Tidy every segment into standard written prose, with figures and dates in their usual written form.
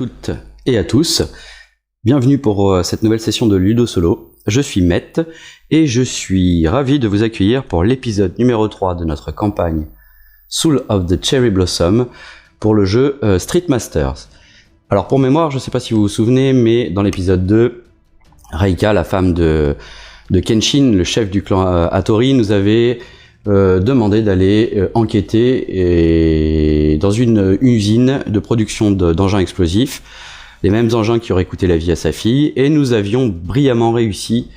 toutes et à tous, bienvenue pour cette nouvelle session de Ludo Solo. Je suis Met et je suis ravi de vous accueillir pour l'épisode numéro 3 de notre campagne Soul of the Cherry Blossom pour le jeu Street Masters. Alors pour mémoire, je ne sais pas si vous vous souvenez, mais dans l'épisode 2, Reika, la femme de Kenshin, le chef du clan Hattori, nous avait demandé d'aller enquêter dans une usine de production d'engins explosifs, les mêmes engins qui auraient coûté la vie à sa fille, et nous avions brillamment réussi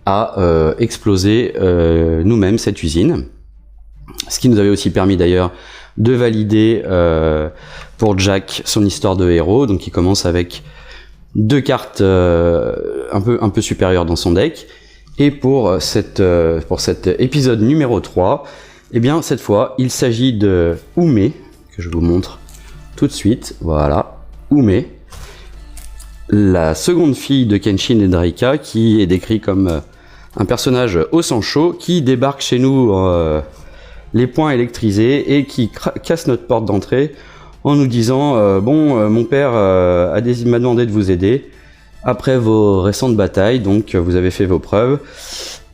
à exploser nous-mêmes cette usine, ce qui nous avait aussi permis d'ailleurs de valider pour Jack son histoire de héros, donc il commence avec 2 cartes un peu supérieures dans son deck. Et pour cet épisode numéro 3, eh bien cette fois, il s'agit de Ume, que je vous montre tout de suite. Voilà, Ume, la seconde fille de Kenshin et de Reika, qui est décrit comme un personnage au sang chaud, qui débarque chez nous les poings électrisés et qui casse notre porte d'entrée en nous disant mon père m'a demandé de vous aider. Après vos récentes batailles, donc vous avez fait vos preuves.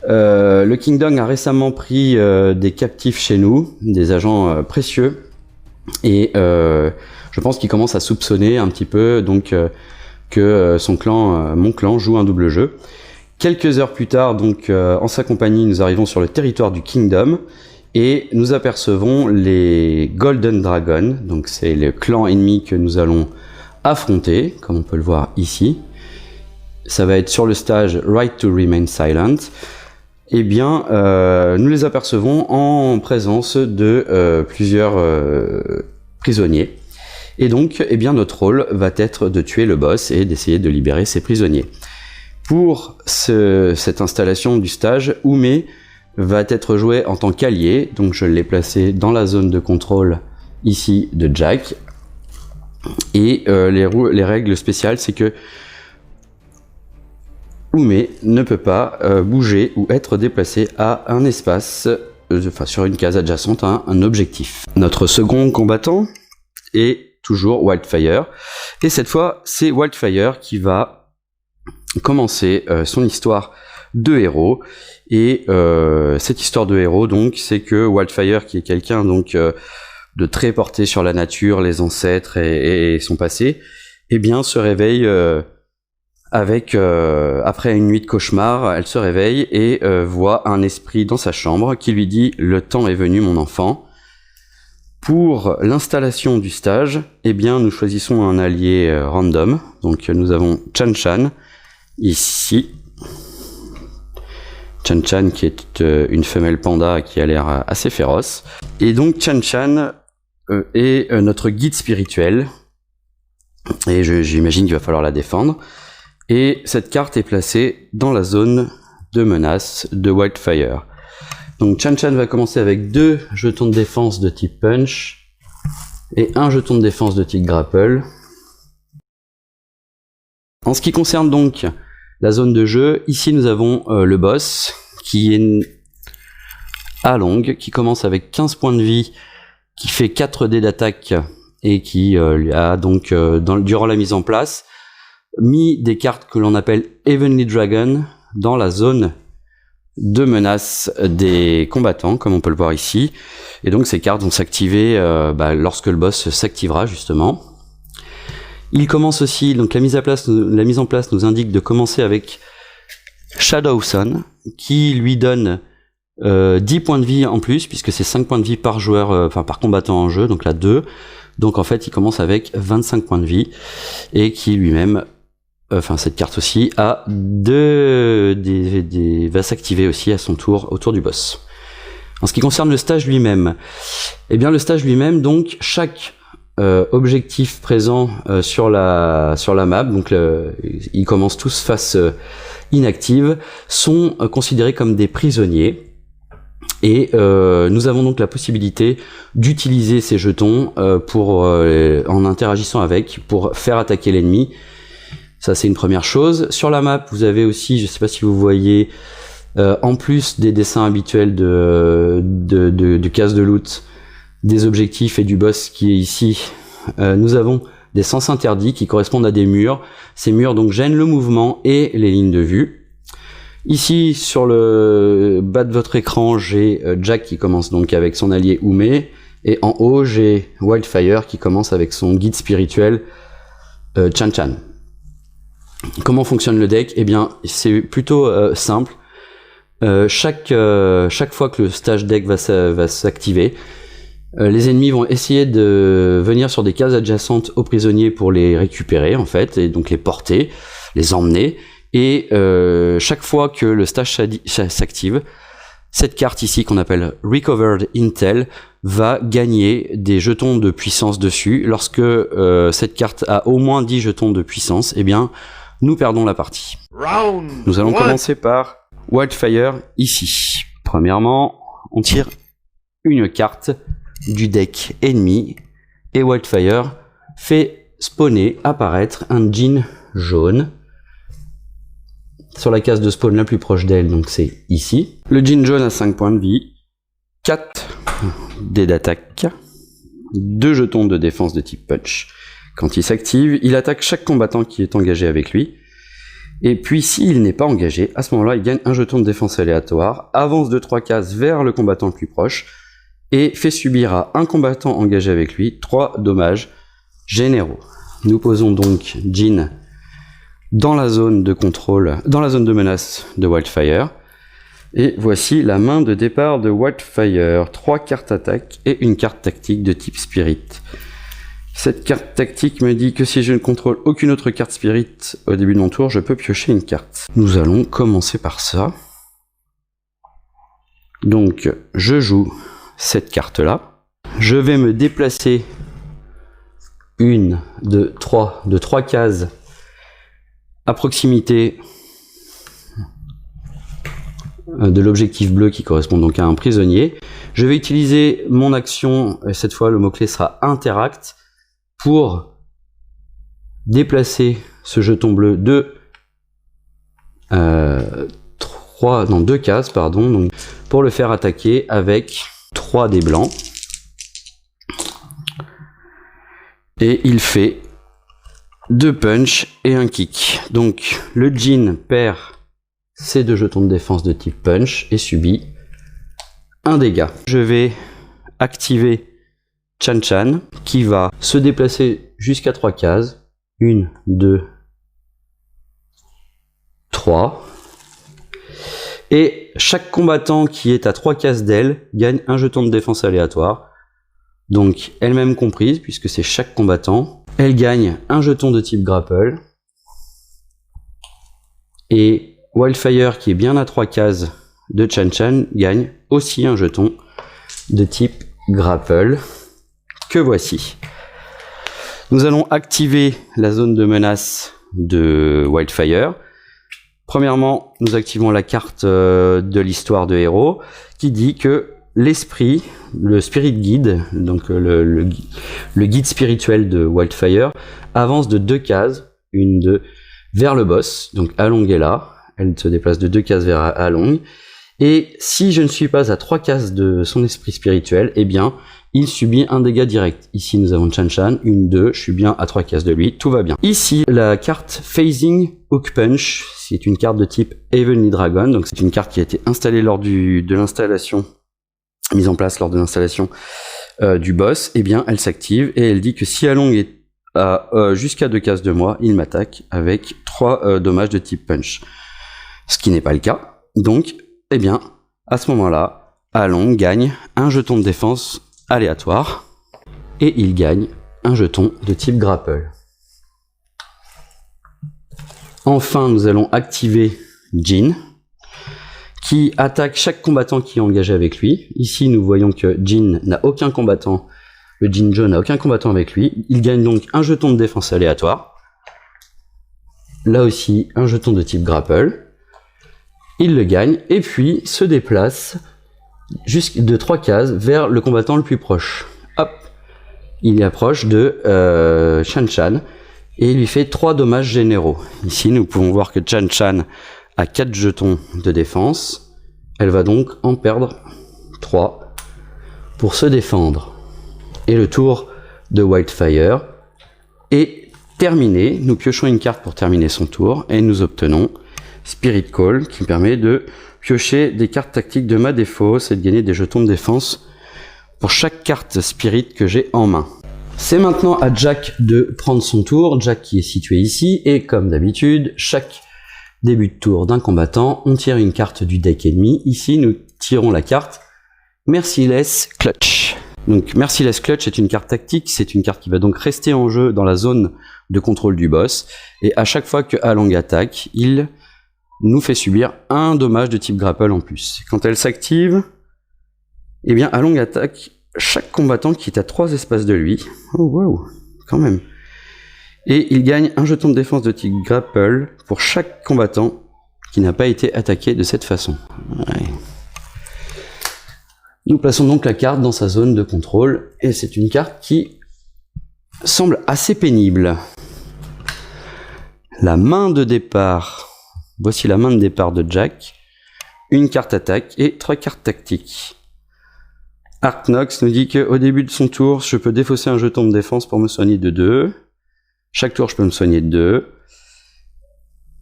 Le Kingdom a récemment pris des captifs chez nous, des agents précieux, et je pense qu'il commence à soupçonner un petit peu donc que son clan, mon clan, joue un double jeu. Quelques heures plus tard, donc en sa compagnie, nous arrivons sur le territoire du Kingdom et nous apercevons les Golden Dragons. Donc c'est le clan ennemi que nous allons affronter, comme on peut le voir ici. Ça va être sur le stage Right to Remain Silent. Eh bien, nous les apercevons en présence de plusieurs prisonniers. Et donc, eh bien, notre rôle va être de tuer le boss et d'essayer de libérer ces prisonniers. Pour cette installation du stage, Ume va être joué en tant qu'allié. Donc, je l'ai placé dans la zone de contrôle ici de Jack. Et les règles spéciales, c'est que Ume ne peut pas bouger ou être déplacé à un espace, sur une case adjacente à un objectif. Notre second combattant est toujours Wildfire, et cette fois c'est Wildfire qui va commencer son histoire de héros. Et cette histoire de héros, donc, c'est que Wildfire, qui est quelqu'un donc de très porté sur la nature, les ancêtres et son passé, eh bien se réveille après une nuit de cauchemar, elle se réveille et voit un esprit dans sa chambre qui lui dit « Le temps est venu, mon enfant ». Pour l'installation du stage, eh bien, nous choisissons un allié random. Donc nous avons Chan-Chan ici. Chan-Chan qui est une femelle panda qui a l'air assez féroce. Et donc Chan-Chan est notre guide spirituel. Et j'imagine qu'il va falloir la défendre. Et cette carte est placée dans la zone de menace de Wildfire. Donc Chan-Chan va commencer avec 2 jetons de défense de type Punch et 1 jeton de défense de type Grapple. En ce qui concerne donc la zone de jeu, ici nous avons le boss qui est à longue, qui commence avec 15 points de vie, qui fait 4 dés d'attaque et qui a donc durant la mise en place mis des cartes que l'on appelle Heavenly Dragon dans la zone de menace des combattants, comme on peut le voir ici. Et donc ces cartes vont s'activer lorsque le boss s'activera justement. Il commence aussi, donc la mise en place nous indique de commencer avec Shadow Sun, qui lui donne 10 points de vie en plus, puisque c'est 5 points de vie par joueur, par combattant en jeu, donc là 2. Donc en fait il commence avec 25 points de vie, et qui lui-même cette carte aussi va s'activer aussi à son tour autour du boss. En ce qui concerne le stage lui-même, eh bien le stage lui-même, donc chaque objectif présent sur la map, donc ils commencent tous face inactive, sont considérés comme des prisonniers. Et nous avons donc la possibilité d'utiliser ces jetons en interagissant avec, pour faire attaquer l'ennemi. Ça, c'est une première chose. Sur la map, vous avez aussi, je ne sais pas si vous voyez, en plus des dessins habituels de cases de loot, des objectifs et du boss qui est ici, nous avons des sens interdits qui correspondent à des murs. Ces murs donc gênent le mouvement et les lignes de vue. Ici, sur le bas de votre écran, j'ai Jack qui commence donc avec son allié Ume, et en haut, j'ai Wildfire qui commence avec son guide spirituel Chan Chan. Comment fonctionne le deck? Eh bien, c'est plutôt simple. Chaque fois que le stage deck va s'activer, les ennemis vont essayer de venir sur des cases adjacentes aux prisonniers pour les récupérer en fait, et donc les porter, les emmener. Et chaque fois que le stage s'active, cette carte ici qu'on appelle Recovered Intel va gagner des jetons de puissance dessus. Lorsque cette carte a au moins 10 jetons de puissance, eh bien nous perdons la partie. Nous allons commencer par Wildfire ici. Premièrement, on tire une carte du deck ennemi et Wildfire fait spawner, apparaître un djinn jaune sur la case de spawn la plus proche d'elle, donc c'est ici. Le djinn jaune a 5 points de vie, 4 dés d'attaque, 2 jetons de défense de type punch. Quand il s'active, il attaque chaque combattant qui est engagé avec lui. Et puis s'il n'est pas engagé, à ce moment-là, il gagne un jeton de défense aléatoire, avance de 3 cases vers le combattant le plus proche, et fait subir à un combattant engagé avec lui 3 dommages généraux. Nous posons donc Jin dans la zone de contrôle, dans la zone de menace de Wildfire. Et voici la main de départ de Wildfire. 3 cartes attaque et une carte tactique de type Spirit. Cette carte tactique me dit que si je ne contrôle aucune autre carte Spirit au début de mon tour, je peux piocher une carte. Nous allons commencer par ça. Donc je joue cette carte-là. Je vais me déplacer de 3 cases à proximité de l'objectif bleu qui correspond donc à un prisonnier. Je vais utiliser mon action, et cette fois le mot-clé sera Interact, pour déplacer ce jeton bleu de 2 cases, pardon, donc pour le faire attaquer avec 3 dés blancs. Et il fait 2 punch et un kick. Donc le djinn perd ses 2 jetons de défense de type punch et subit un dégât. Je vais activer Chan Chan qui va se déplacer jusqu'à 3 cases. 1, 2, 3. Et chaque combattant qui est à 3 cases d'elle gagne un jeton de défense aléatoire. Donc elle-même comprise, puisque c'est chaque combattant. Elle gagne un jeton de type grapple. Et Wildfire, qui est bien à 3 cases de Chan Chan, gagne aussi un jeton de type grapple, que voici. Nous allons activer la zone de menace de Wildfire. Premièrement, nous activons la carte de l'histoire de héros, qui dit que l'esprit, le spirit guide, donc le guide spirituel de Wildfire, avance de 2 cases, 1, 2, vers le boss. Donc Along est là, elle se déplace de 2 cases vers Along. Et si je ne suis pas à 3 cases de son esprit spirituel, eh bien, il subit un dégât direct. Ici, nous avons Chan Chan, 1, 2, je suis bien à 3 cases de lui, tout va bien. Ici, la carte Phasing Hook Punch, c'est une carte de type Heavenly Dragon, donc c'est une carte qui a été installée lors de l'installation, mise en place lors de l'installation du boss. Eh bien, elle s'active et elle dit que si Along est à jusqu'à 2 cases de moi, il m'attaque avec 3 dommages de type Punch. Ce qui n'est pas le cas. Donc, eh bien, à ce moment-là, Along gagne un jeton de défense aléatoire et il gagne un jeton de type grapple. Enfin, nous allons activer Jin qui attaque chaque combattant qui est engagé avec lui. Ici, nous voyons que Jin n'a aucun combattant, le Djinn jaune n'a aucun combattant avec lui. Il gagne donc un jeton de défense aléatoire. Là aussi, un jeton de type grapple. Il le gagne et puis se déplace de 3 cases vers le combattant le plus proche. Hop, il approche de Chan Chan et il lui fait 3 dommages généraux. Ici, nous pouvons voir que Chan Chan a 4 jetons de défense. Elle va donc en perdre 3 pour se défendre. Et le tour de Wildfire, est terminé. Nous piochons une carte pour terminer son tour et nous obtenons Spirit Call qui permet de piocher des cartes tactiques de ma défausse et de gagner des jetons de défense pour chaque carte Spirit que j'ai en main. C'est maintenant à Jack de prendre son tour, Jack qui est situé ici, et comme d'habitude, chaque début de tour d'un combattant, on tire une carte du deck ennemi. Ici, nous tirons la carte Merciless Clutch. Donc Merciless Clutch est une carte tactique, c'est une carte qui va donc rester en jeu dans la zone de contrôle du boss, et à chaque fois que Along attaque, il nous fait subir un dommage de type grapple en plus. Quand elle s'active, eh bien Along attaque chaque combattant qui est à 3 espaces de lui. Oh wow, quand même. Et il gagne un jeton de défense de type grapple pour chaque combattant qui n'a pas été attaqué de cette façon. Ouais. Nous plaçons donc la carte dans sa zone de contrôle, et c'est une carte qui semble assez pénible. La main de départ. Voici la main de départ de Jack. Une carte attaque et 3 cartes tactiques. Arknox nous dit qu'au début de son tour, je peux défausser un jeton de défense pour me soigner de 2. Chaque tour, je peux me soigner de 2.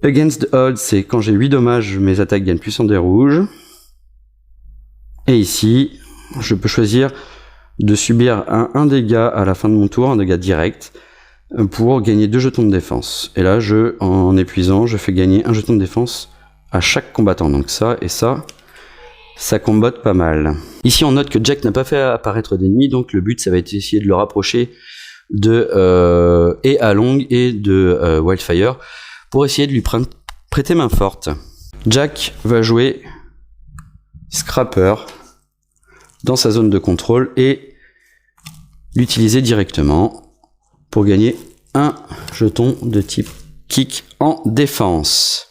Against the odds, c'est quand j'ai 8 dommages, mes attaques gagnent puissance des rouges. Et ici, je peux choisir de subir un dégât à la fin de mon tour, un dégât direct, pour gagner 2 jetons de défense. Et là, en épuisant, je fais gagner un jeton de défense à chaque combattant. Donc ça et ça combatte pas mal. Ici, on note que Jack n'a pas fait apparaître d'ennemis, donc le but, ça va être d'essayer de le rapprocher de et Along et de Wildfire pour essayer de lui prêter main forte. Jack va jouer Scrapper dans sa zone de contrôle et l'utiliser directement pour gagner un jeton de type kick en défense.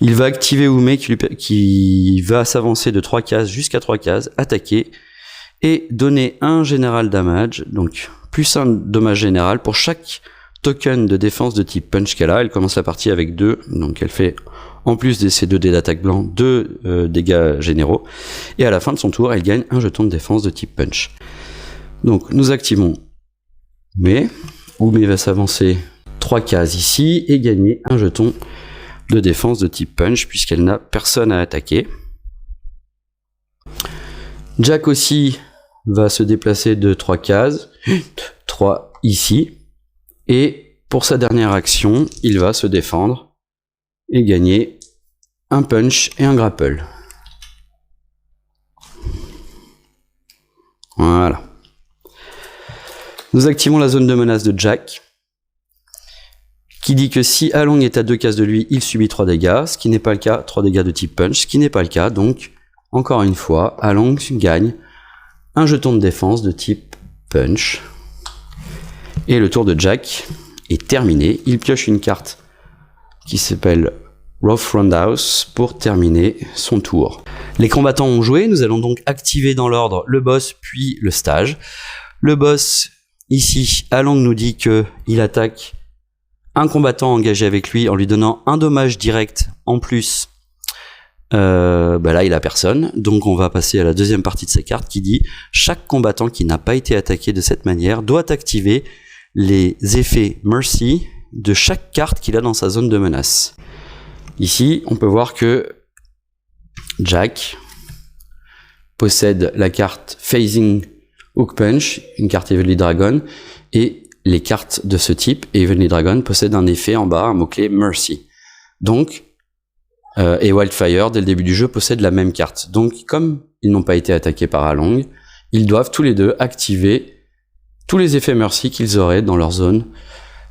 Il va activer Ume qui va s'avancer de 3 cases jusqu'à 3 cases, attaquer et donner un général damage, donc plus un dommage général pour chaque token de défense de type punch qu'elle a. Elle commence la partie avec 2, donc elle fait en plus de ses 2 dés d'attaque blanc, 2 dégâts généraux, et à la fin de son tour, elle gagne un jeton de défense de type punch. Donc nous activons Ume va s'avancer 3 cases ici et gagner un jeton de défense de type punch puisqu'elle n'a personne à attaquer. Jack aussi va se déplacer de 3 cases, 3 ici, et pour sa dernière action, il va se défendre et gagner un punch et un grapple. Voilà. Nous activons la zone de menace de Jack, qui dit que si Along est à 2 cases de lui, il subit 3 dégâts, ce qui n'est pas le cas, 3 dégâts de type punch, ce qui n'est pas le cas, donc, encore une fois, Along gagne un jeton de défense de type punch. Et le tour de Jack est terminé. Il pioche une carte qui s'appelle Rough Roundhouse pour terminer son tour. Les combattants ont joué, nous allons donc activer dans l'ordre le boss puis le stage. Le boss, ici, Along nous dit qu'il attaque un combattant engagé avec lui en lui donnant un dommage direct en plus. Là il a personne, donc on va passer à la deuxième partie de sa carte qui dit chaque combattant qui n'a pas été attaqué de cette manière doit activer les effets Mercy de chaque carte qu'il a dans sa zone de menace. Ici on peut voir que Jack possède la carte Phasing Hook Punch, une carte Heavenly Dragon, et les cartes de ce type Heavenly Dragon possèdent un effet en bas, un mot-clé Mercy. Donc et Wildfire, dès le début du jeu, possède la même carte. Donc, comme ils n'ont pas été attaqués par Along, ils doivent tous les deux activer tous les effets Mercy qu'ils auraient dans leur zone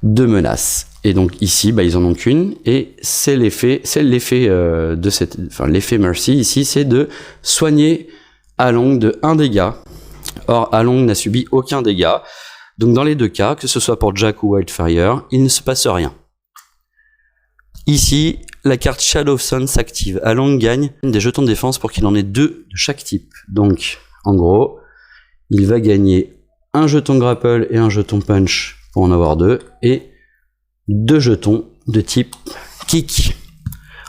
de menace. Et donc ici, ils en ont qu'une, et c'est l'effet l'effet Mercy ici, c'est de soigner Along de 1 dégât. Or, Along n'a subi aucun dégât. Donc dans les 2 cas, que ce soit pour Jack ou Wildfire, il ne se passe rien. Ici, la carte Shadow Sun s'active. Along gagne des jetons de défense pour qu'il en ait 2 de chaque type. Donc, en gros, il va gagner un jeton grapple et un jeton punch pour en avoir 2, et 2 jetons de type kick.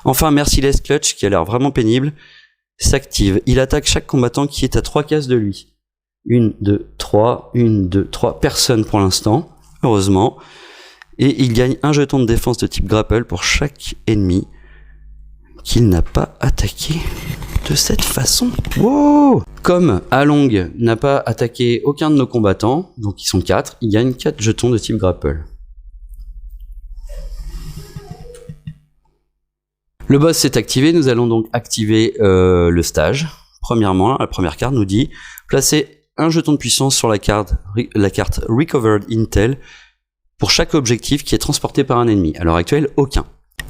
Enfin, Merciless Clutch, qui a l'air vraiment pénible, s'active. Il attaque chaque combattant qui est à 3 cases de lui. 1, 2, 3. 3, 1, 2, 3, personne pour l'instant, heureusement. Et il gagne un jeton de défense de type grapple pour chaque ennemi qu'il n'a pas attaqué de cette façon. Wow! Comme Along n'a pas attaqué aucun de nos combattants, donc ils sont 4, il gagne 4 jetons de type grapple. Le boss s'est activé, nous allons donc activer le stage. Premièrement, la première carte nous dit placer un jeton de puissance sur la carte Recovered Intel pour chaque objectif qui est transporté par un ennemi. À l'heure actuelle, aucun.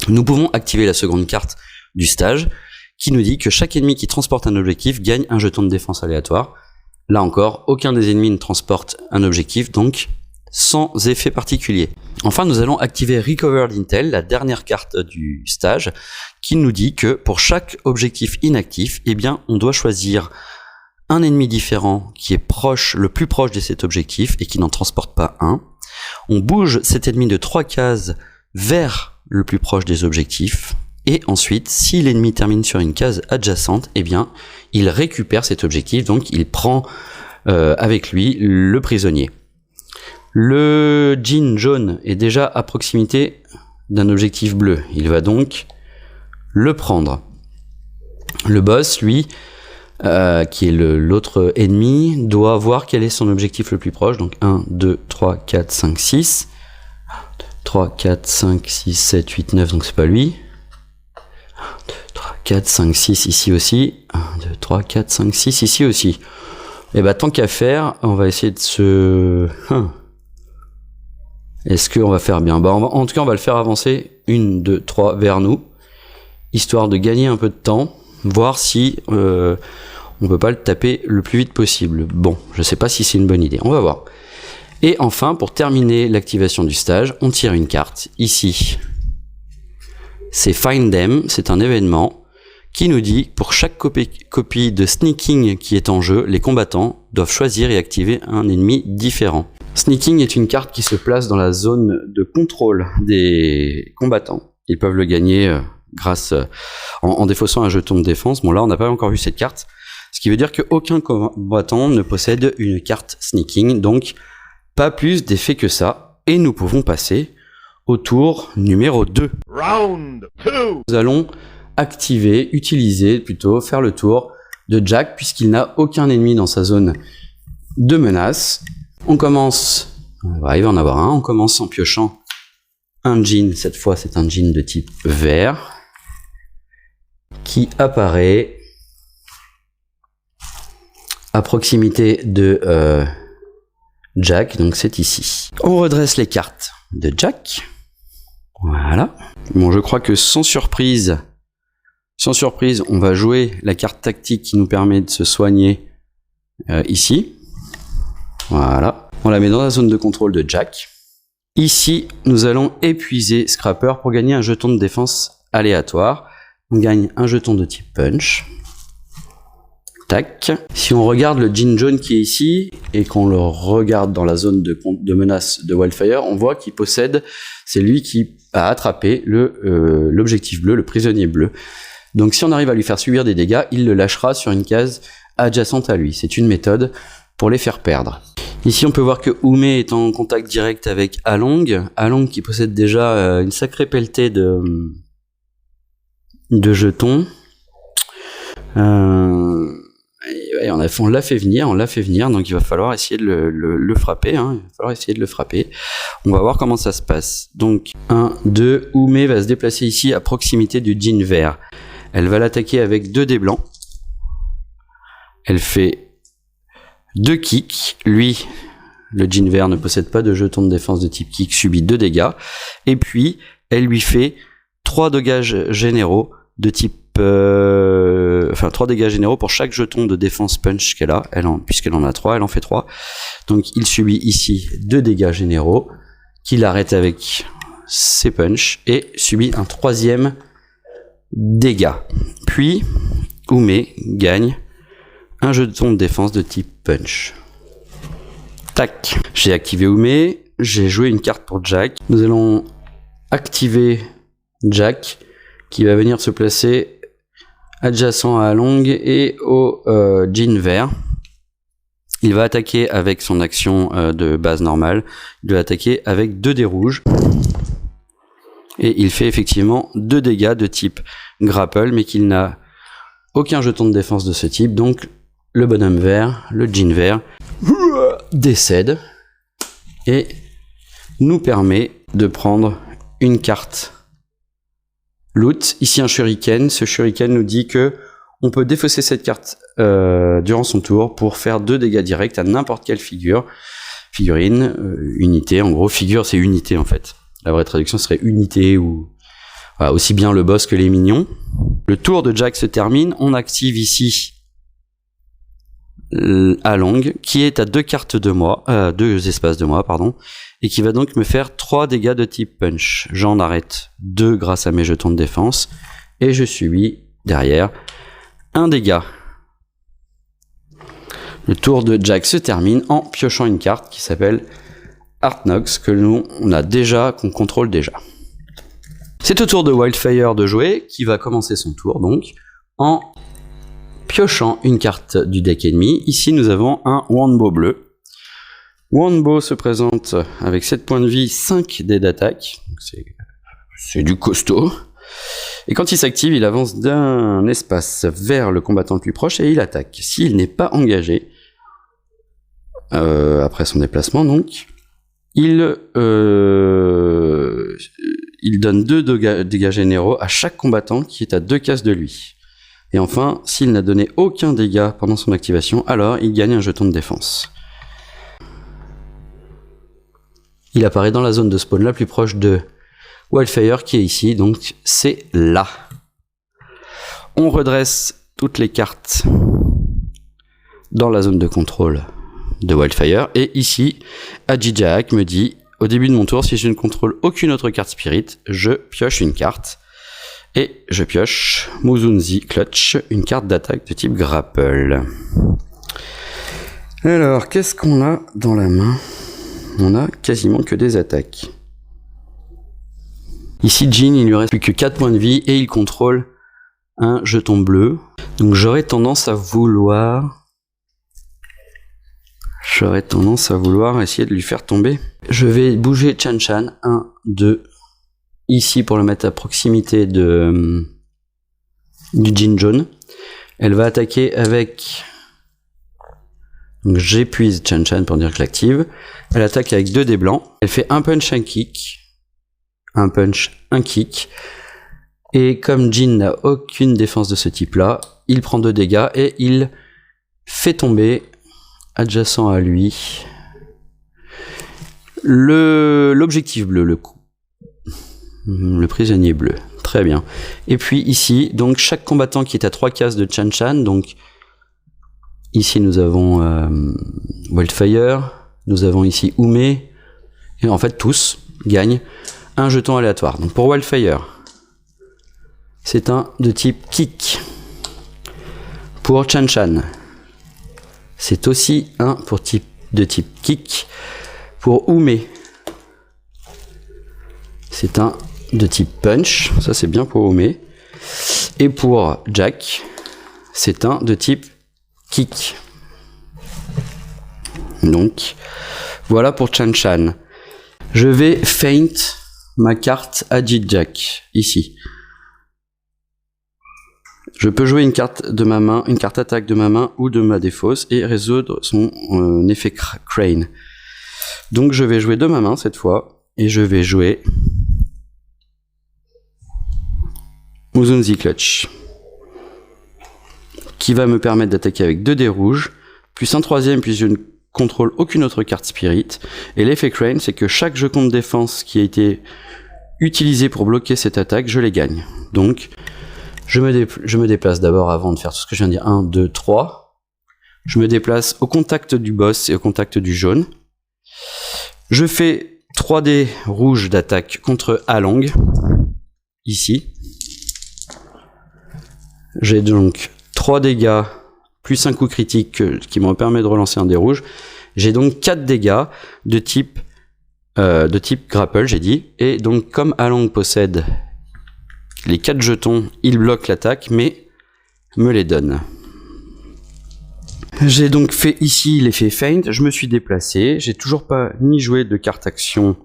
Nous pouvons activer la seconde carte du stage qui nous dit que chaque ennemi qui transporte un objectif gagne un jeton de défense aléatoire. Là encore, aucun des ennemis ne transporte un objectif, donc sans effet particulier. Enfin, nous allons activer Recovered Intel, la dernière carte du stage, qui nous dit que pour chaque objectif inactif, eh bien, on doit choisir un ennemi différent qui est proche, le plus proche de cet objectif et qui n'en transporte pas un. On bouge cet ennemi de 3 cases vers le plus proche des objectifs. Et ensuite, si l'ennemi termine sur une case adjacente, eh bien, il récupère cet objectif, donc il prend avec lui le prisonnier. Le jean jaune est déjà à proximité d'un objectif bleu. Il va donc le prendre. Le boss, lui, qui est l'autre ennemi, doit voir quel est son objectif le plus proche. Donc 1, 2, 3, 4, 5, 6. 3, 4, 5, 6, 7, 8, 9, donc c'est pas lui. 1, 2, 3, 4, 5, 6 ici aussi. 1, 2, 3, 4, 5, 6 ici aussi. Et bah tant qu'à faire, on va essayer de se... Est-ce qu'on va faire bien? En tout cas, on va le faire avancer 1, 2, 3 vers nous, histoire de gagner un peu de temps, voir si on peut pas le taper le plus vite possible. Bon, je sais pas si c'est une bonne idée, on va voir. Et enfin, pour terminer l'activation du stage, on tire une carte. Ici, c'est Find Them, c'est un événement qui nous dit pour chaque copie de Sneaking qui est en jeu, les combattants doivent choisir et activer un ennemi différent. Sneaking est une carte qui se place dans la zone de contrôle des combattants. Ils peuvent le gagner grâce en défaussant un jeton de défense. Bon là, on n'a pas encore vu cette carte, ce qui veut dire qu'aucun combattant ne possède une carte Sneaking, donc pas plus d'effet que ça. Et nous pouvons passer au tour numéro 2. Round 2. Nous allons faire le tour de Jack, puisqu'il n'a aucun ennemi dans sa zone de menace. On commence, il va en avoir un, on commence en piochant un jean, cette fois c'est un jean de type vert, qui apparaît à proximité de Jack, donc c'est ici. On redresse les cartes de Jack, voilà. Bon, je crois que sans surprise, on va jouer la carte tactique qui nous permet de se soigner ici. Voilà, on la met dans la zone de contrôle de Jack. Ici, nous allons épuiser Scrapper pour gagner un jeton de défense aléatoire. On gagne un jeton de type punch. Tac. Si on regarde le jean jaune qui est ici, et qu'on le regarde dans la zone de menace de Wildfire, on voit qu'il possède, c'est lui qui a attrapé l'objectif bleu, le prisonnier bleu. Donc si on arrive à lui faire subir des dégâts, il le lâchera sur une case adjacente à lui. C'est une méthode pour les faire perdre. Ici, on peut voir que Ume est en contact direct avec Along. Along qui possède déjà une sacrée pelletée de jetons. Et on l'a fait venir, donc il va falloir essayer de le frapper. Il va falloir essayer de le frapper. On va voir comment ça se passe. Donc, 1, 2, Ume va se déplacer ici à proximité du jean vert. Elle va l'attaquer avec 2 dés blancs. Elle fait 2 kicks. Lui, le jean vert ne possède pas de jeton de défense de type kick, subit 2 dégâts. Et puis, elle lui fait 3 dégâts généraux de type... 3 dégâts généraux pour chaque jeton de défense punch qu'elle a. Puisqu'elle en a 3, elle en fait 3. Donc, il subit ici 2 dégâts généraux qu'il arrête avec ses punch et subit un 3e dégât. Puis, Ume gagne un jeton de défense de type punch. Tac. J'ai activé Ume, j'ai joué une carte pour Jack. Nous allons activer Jack, qui va venir se placer adjacent à Along et au jean vert. Il va attaquer avec son action de base normale. Il va attaquer avec 2 dés rouges. Et il fait effectivement 2 dégâts de type grapple, mais qu'il n'a aucun jeton de défense de ce type. Donc le bonhomme vert, le jean vert, décède et nous permet de prendre une carte loot. Ici un shuriken. Ce shuriken nous dit que on peut défausser cette carte durant son tour pour faire 2 dégâts directs à n'importe quelle figurine, unité. En gros, figure c'est unité en fait. La vraie traduction serait unité ou voilà, aussi bien le boss que les minions. Le tour de Jack se termine. On active ici Along qui est à 2 cartes de moi, 2 espaces de moi, pardon, et qui va donc me faire 3 dégâts de type punch. J'en arrête 2 grâce à mes jetons de défense et je subis derrière 1 dégât. Le tour de Jack se termine en piochant une carte qui s'appelle Artnox que nous qu'on contrôle déjà. C'est au tour de Wildfire de jouer, qui va commencer son tour donc en piochant une carte du deck ennemi. Ici nous avons un Wandbow bleu. Wandbow se présente avec 7 points de vie, 5 dés d'attaque. C'est du costaud. Et quand il s'active, il avance d'un espace vers le combattant le plus proche et il attaque. S'il n'est pas engagé, après son déplacement donc, il donne 2 dégâts généraux à chaque combattant qui est à 2 cases de lui. Et enfin, s'il n'a donné aucun dégât pendant son activation, alors il gagne un jeton de défense. Il apparaît dans la zone de spawn la plus proche de Wildfire qui est ici, donc c'est là. On redresse toutes les cartes dans la zone de contrôle de Wildfire et ici, Ajijak me dit au début de mon tour, si je ne contrôle aucune autre carte spirit, je pioche une carte et je pioche Muzunzi Clutch, une carte d'attaque de type grapple. Alors, qu'est-ce qu'on a dans la main? On a quasiment que des attaques. Ici, Jean, il lui reste plus que 4 points de vie et il contrôle un jeton bleu. Donc j'aurais tendance à vouloir essayer de lui faire tomber. Je vais bouger Chan Chan, 1, 2, ici pour le mettre à proximité du Jean jaune. Elle va attaquer avec... Donc j'épuise Chan Chan pour dire que je l'active. Elle attaque avec 2 dés blancs. Elle fait un punch, un kick. Un punch, un kick. Et comme Jean n'a aucune défense de ce type-là, il prend 2 dégâts et il fait tomber, adjacent à lui, l'objectif bleu, le prisonnier bleu. Très bien. Et puis ici, donc chaque combattant qui est à 3 cases de Chan Chan, donc ici nous avons Wildfire, nous avons ici Ume, et en fait tous gagnent un jeton aléatoire. Donc pour Wildfire, c'est un de type kick. Pour Chan Chan, c'est aussi un de type kick. Pour Ume, c'est un de type punch. Ça c'est bien pour Ume. Et pour Jack, c'est un de type kick. Donc voilà pour Chan Chan. Je vais feint ma carte Ajijak ici. Je peux jouer une carte de ma main, une carte attaque de ma main ou de ma défausse et résoudre son effet crane. Donc je vais jouer de ma main cette fois et je vais jouer Muzunzi Clutch qui va me permettre d'attaquer avec 2 dés rouges plus un troisième puis je ne contrôle aucune autre carte spirit. Et l'effet crane, c'est que chaque jeton de défense qui a été utilisé pour bloquer cette attaque, je les gagne. Donc je me déplace d'abord avant de faire tout ce que je viens de dire. 1, 2, 3. Je me déplace au contact du boss et au contact du jaune. Je fais 3 dés rouges d'attaque contre Along. Ici. J'ai donc 3 dégâts plus un coup critique qui me permet de relancer un dé rouge. J'ai donc 4 dégâts de type grapple, j'ai dit. Et donc comme Along possède les 4 jetons, il bloque l'attaque, mais me les donne. J'ai donc fait ici l'effet feint, je me suis déplacé, j'ai toujours pas ni joué de carte action,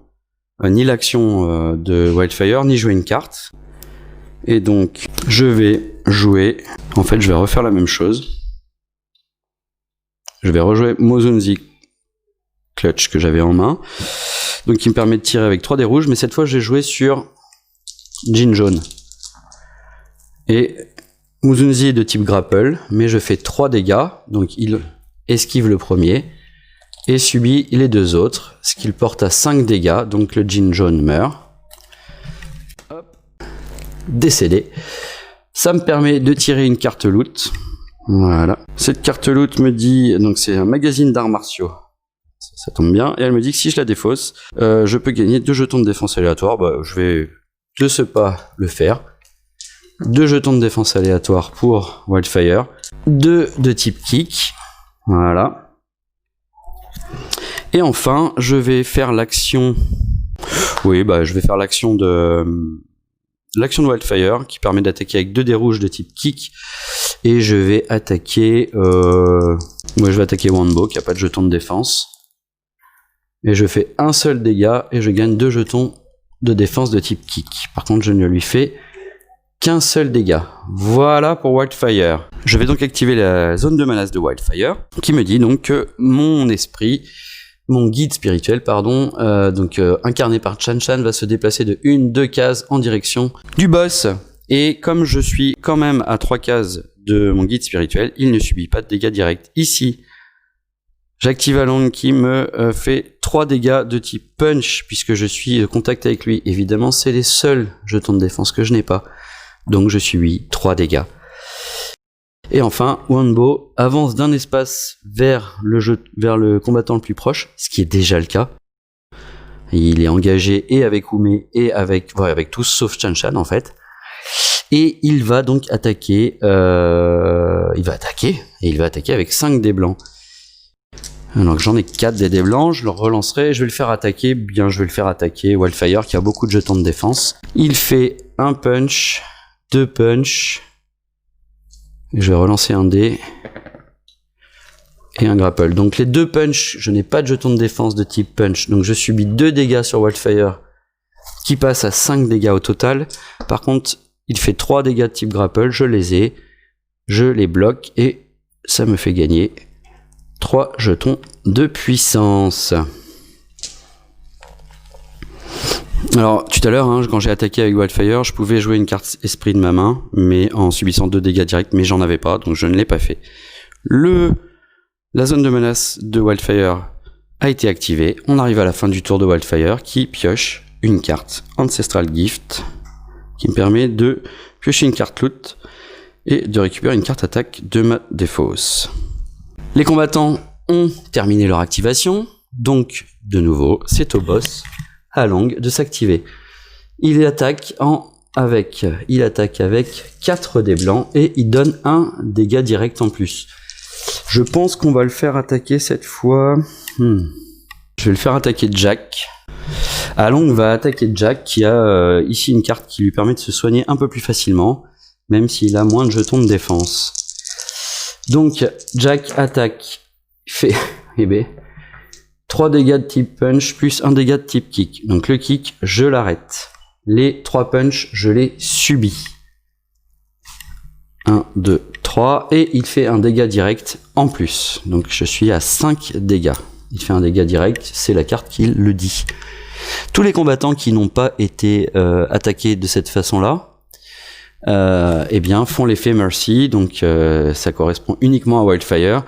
ni l'action de Wildfire, ni joué une carte. Et donc, je vais jouer, en fait je vais refaire la même chose. Je vais rejouer Mozunzi Clutch que j'avais en main, donc qui me permet de tirer avec 3 dés rouges, mais cette fois j'ai joué sur Djinn jaune. Et Muzunzi est de type grapple, mais je fais 3 dégâts, donc il esquive le premier, et subit les 2 autres, ce qui le porte à 5 dégâts, donc le Djinn jaune meurt. Hop. Décédé. Ça me permet de tirer une carte loot. Voilà. Cette carte loot me dit, donc c'est un magazine d'arts martiaux. Ça tombe bien, et elle me dit que si je la défausse, je peux gagner 2 jetons de défense aléatoire. Bah, je vais de ce pas le faire. 2 jetons de défense aléatoire pour Wildfire, 2 de type kick, voilà. Et enfin, je vais faire l'action. Oui, bah je vais faire l'action de Wildfire qui permet d'attaquer avec 2 dés rouges de type kick. Et je vais attaquer. Ouais, je vais attaquer Wanbo qui a pas de jeton de défense. Et je fais un seul dégât et je gagne 2 jetons de défense de type kick. Par contre, je ne lui fais qu'un seul dégât. Voilà pour Wildfire. Je vais donc activer la zone de menace de Wildfire, qui me dit donc que mon esprit, mon guide spirituel, pardon, incarné par Chan Chan, va se déplacer de 1-2 cases en direction du boss. Et comme je suis quand même à 3 cases de mon guide spirituel, il ne subit pas de dégâts directs. Ici, j'active Along qui me fait 3 dégâts de type punch, puisque je suis en contact avec lui. Évidemment, c'est les seuls jetons de défense que je n'ai pas. Donc je subis 3 dégâts. Et enfin, Wanbo avance d'un espace vers le combattant le plus proche, ce qui est déjà le cas. Il est engagé et avec Ume et avec tous sauf Chan Chan en fait. Et il va donc attaquer. Il va attaquer avec 5 dés blancs. Alors que j'en ai 4 des dés blancs, je le relancerai et je vais le faire attaquer. Je vais le faire attaquer Wildfire qui a beaucoup de jetons de défense. Il fait un punch. 2 punch, je vais relancer un dé et un grapple. Donc les 2 punch, je n'ai pas de jeton de défense de type punch, donc je subis 2 dégâts sur Wildfire qui passe à 5 dégâts au total. Par contre, il fait 3 dégâts de type grapple, je les ai, je les bloque et ça me fait gagner 3 jetons de puissance. Alors tout à l'heure, quand j'ai attaqué avec Wildfire, je pouvais jouer une carte esprit de ma main, mais en subissant 2 dégâts directs, mais j'en avais pas, donc je ne l'ai pas fait. La zone de menace de Wildfire a été activée. On arrive à la fin du tour de Wildfire qui pioche une carte Ancestral Gift qui me permet de piocher une carte loot et de récupérer une carte attaque de ma défausse. Les combattants ont terminé leur activation, donc de nouveau c'est au boss Along de s'activer. Il attaque avec 4 dés blancs et il donne un dégât direct en plus. Je pense qu'on va le faire attaquer cette fois. Je vais le faire attaquer Jack. Along va attaquer Jack qui a ici une carte qui lui permet de se soigner un peu plus facilement, même s'il a moins de jetons de défense. Donc Jack attaque, fait 3 dégâts de type punch plus 1 dégât de type kick. Donc le kick, je l'arrête. Les 3 punch, je les subis. 1, 2, 3. Et il fait un dégât direct en plus. Donc je suis à 5 dégâts. Il fait un dégât direct, c'est la carte qui le dit. Tous les combattants qui n'ont pas été attaqués de cette façon-là, font l'effet Mercy. Donc ça correspond uniquement à Wildfire.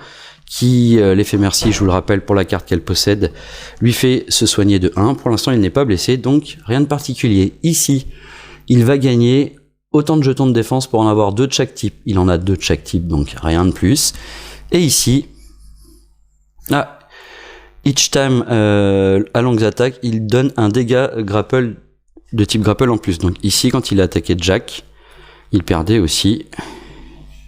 Qui, l'effet Merci, je vous le rappelle pour la carte qu'elle possède, lui fait se soigner de 1. Pour l'instant, il n'est pas blessé, donc rien de particulier. Ici, il va gagner autant de jetons de défense pour en avoir 2 de chaque type. Il en a 2 de chaque type, donc rien de plus. Et ici, each time Along's attack, il donne un dégât grapple de type grapple en plus. Donc ici, quand il a attaqué Jack, il perdait aussi,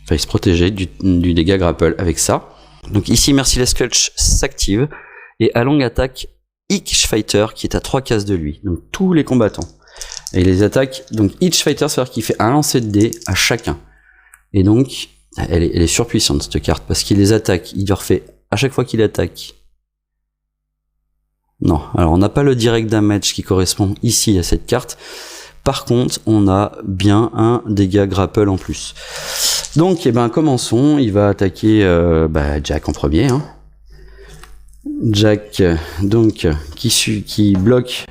il se protégeait du dégât grapple avec ça. Donc ici, Merciless Clutch s'active et Along attaque each fighter qui est à 3 cases de lui. Donc tous les combattants. Et il les attaque. Donc each fighter, c'est-à-dire qu'il fait un lancer de dés à chacun. Et donc Elle est surpuissante cette carte, parce qu'il les attaque, il refait à chaque fois qu'il attaque. Non, alors on n'a pas le direct damage qui correspond ici à cette carte. Par contre, on a bien un dégât grapple en plus. Donc, eh ben, commençons. Il va attaquer Jack en premier. Hein. Jack, donc, qui bloque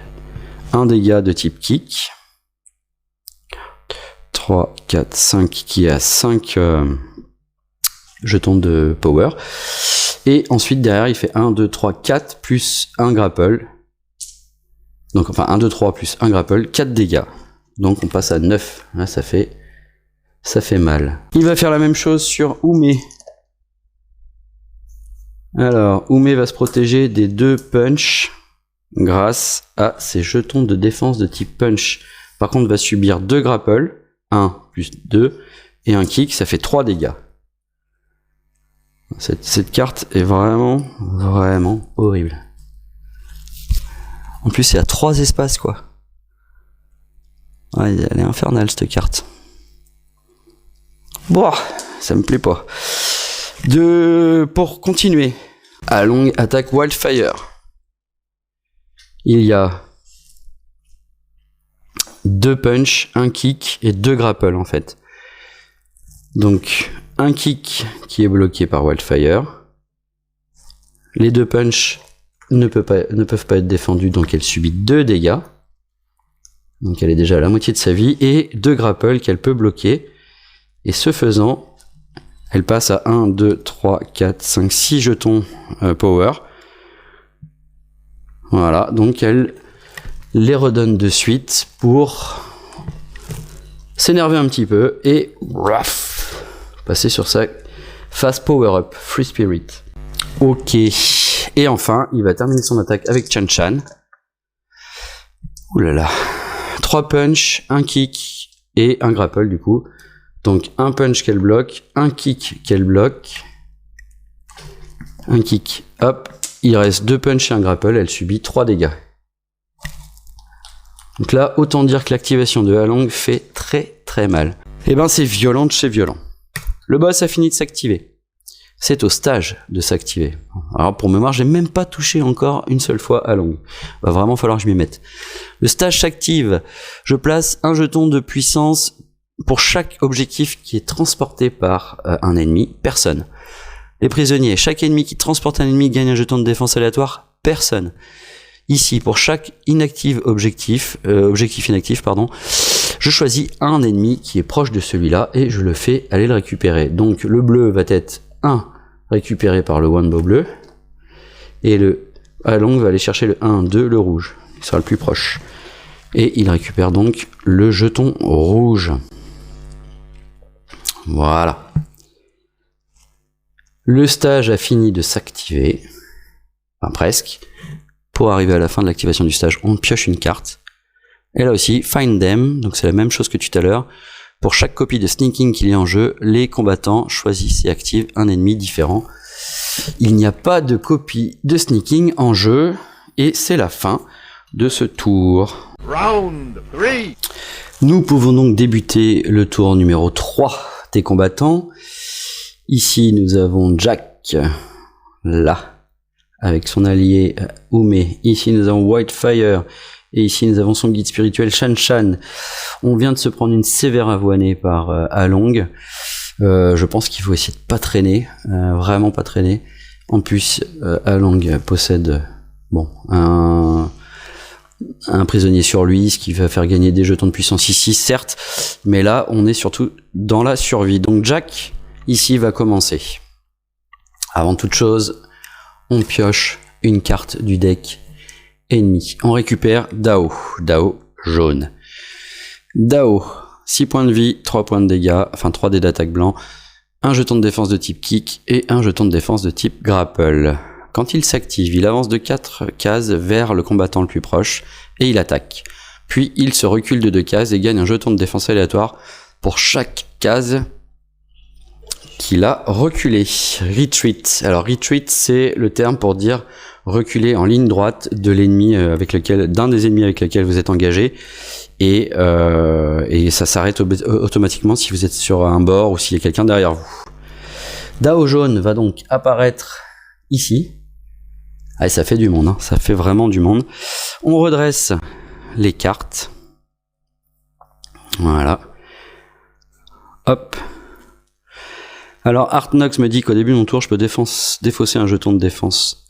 un dégât de type kick. 3, 4, 5, qui a 5 jetons de power. Et ensuite, derrière, il fait 1, 2, 3, 4, plus 1 grapple. Donc, enfin, 1, 2, 3, plus 1 grapple, 4 dégâts. Donc, on passe à 9. Là, ça fait mal. Il va faire la même chose sur Ume. Alors, Ume va se protéger des 2 punch grâce à ses jetons de défense de type punch. Par contre, va subir 2 grapple. 1 plus 2 et un kick, ça fait 3 dégâts. Cette carte est vraiment horrible. En plus, c'est à 3 espaces, quoi. Ouais, elle est infernale, cette carte. Bon, ça me plaît pas. Pour continuer, Along attaque Wildfire. Il y a 2 punch, 1 kick et 2 grapple en fait. Donc un kick qui est bloqué par Wildfire. Les 2 punch ne peuvent pas être défendus, donc elle subit 2 dégâts. Donc elle est déjà à la moitié de sa vie. Et 2 grapple qu'elle peut bloquer. Et ce faisant, elle passe à 1, 2, 3, 4, 5, 6 jetons power. Voilà, donc elle les redonne de suite pour s'énerver un petit peu et passer sur sa fast power up, Free Spirit. Ok, et enfin, il va terminer son attaque avec Chan Chan. Ouh là là. 3 punch, 1 kick et 1 grapple du coup. Donc un punch qu'elle bloque, un kick qu'elle bloque, un kick, hop, il reste 2 punch et un grapple, elle subit 3 dégâts. Donc là, autant dire que l'activation de Along fait très mal. Et ben c'est violent de chez violent. Le boss a fini de s'activer. C'est au stage de s'activer. Alors pour mémoire, j'ai même pas touché encore une seule fois Along. Va vraiment falloir que je m'y mette. Le stage s'active. Je place un jeton de puissance pour chaque objectif qui est transporté par un ennemi, personne. Les prisonniers, chaque ennemi qui transporte un ennemi gagne un jeton de défense aléatoire, personne. Ici, pour chaque objectif inactif, je choisis un ennemi qui est proche de celui-là et je le fais aller le récupérer. Donc le bleu va être récupéré par le Wanbo bleu et le Along va aller chercher le 1, 2, le rouge. Il sera le plus proche. Et il récupère donc le jeton rouge. Voilà. Le stage a fini de s'activer. Enfin presque. Pour arriver à la fin de l'activation du stage, on pioche une carte. Et là aussi, Find Them, donc c'est la même chose que tout à l'heure. Pour chaque copie de Sneaking qu'il y a en jeu, les combattants choisissent et activent un ennemi différent. Il n'y a pas de copie de Sneaking en jeu, et c'est la fin de ce tour. Round 3. Nous pouvons donc débuter le tour numéro 3 des combattants. Ici, nous avons Jack, là, avec son allié Ume. Ici, nous avons Wildfire. Et ici, nous avons son guide spirituel Chan Chan. On vient de se prendre une sévère avoinée par Along. Je pense qu'il faut essayer de pas traîner, vraiment pas traîner. En plus, Along possède un prisonnier sur lui, ce qui va faire gagner des jetons de puissance ici, certes. Mais là, on est surtout dans la survie. Donc Jack, ici, va commencer. Avant toute chose, on pioche une carte du deck ennemi. On récupère Dao jaune. Dao, 6 points de vie, 3 points de dégâts, enfin 3 dés d'attaque blanc, un jeton de défense de type kick et un jeton de défense de type grapple. Quand il s'active, il avance de 4 cases vers le combattant le plus proche et il attaque. Puis il se recule de 2 cases et gagne un jeton de défense aléatoire pour chaque case qu'il a reculé. Retreat. Alors retreat, c'est le terme pour dire reculer en ligne droite de l'ennemi d'un des ennemis avec lequel vous êtes engagé, et ça s'arrête automatiquement si vous êtes sur un bord ou s'il y a quelqu'un derrière vous. Dao jaune va donc apparaître ici. Ah, ça fait du monde, hein. Ça fait vraiment du monde. On redresse les cartes. Voilà. Hop. Alors Artnox me dit qu'au début de mon tour, je peux défausser un jeton de défense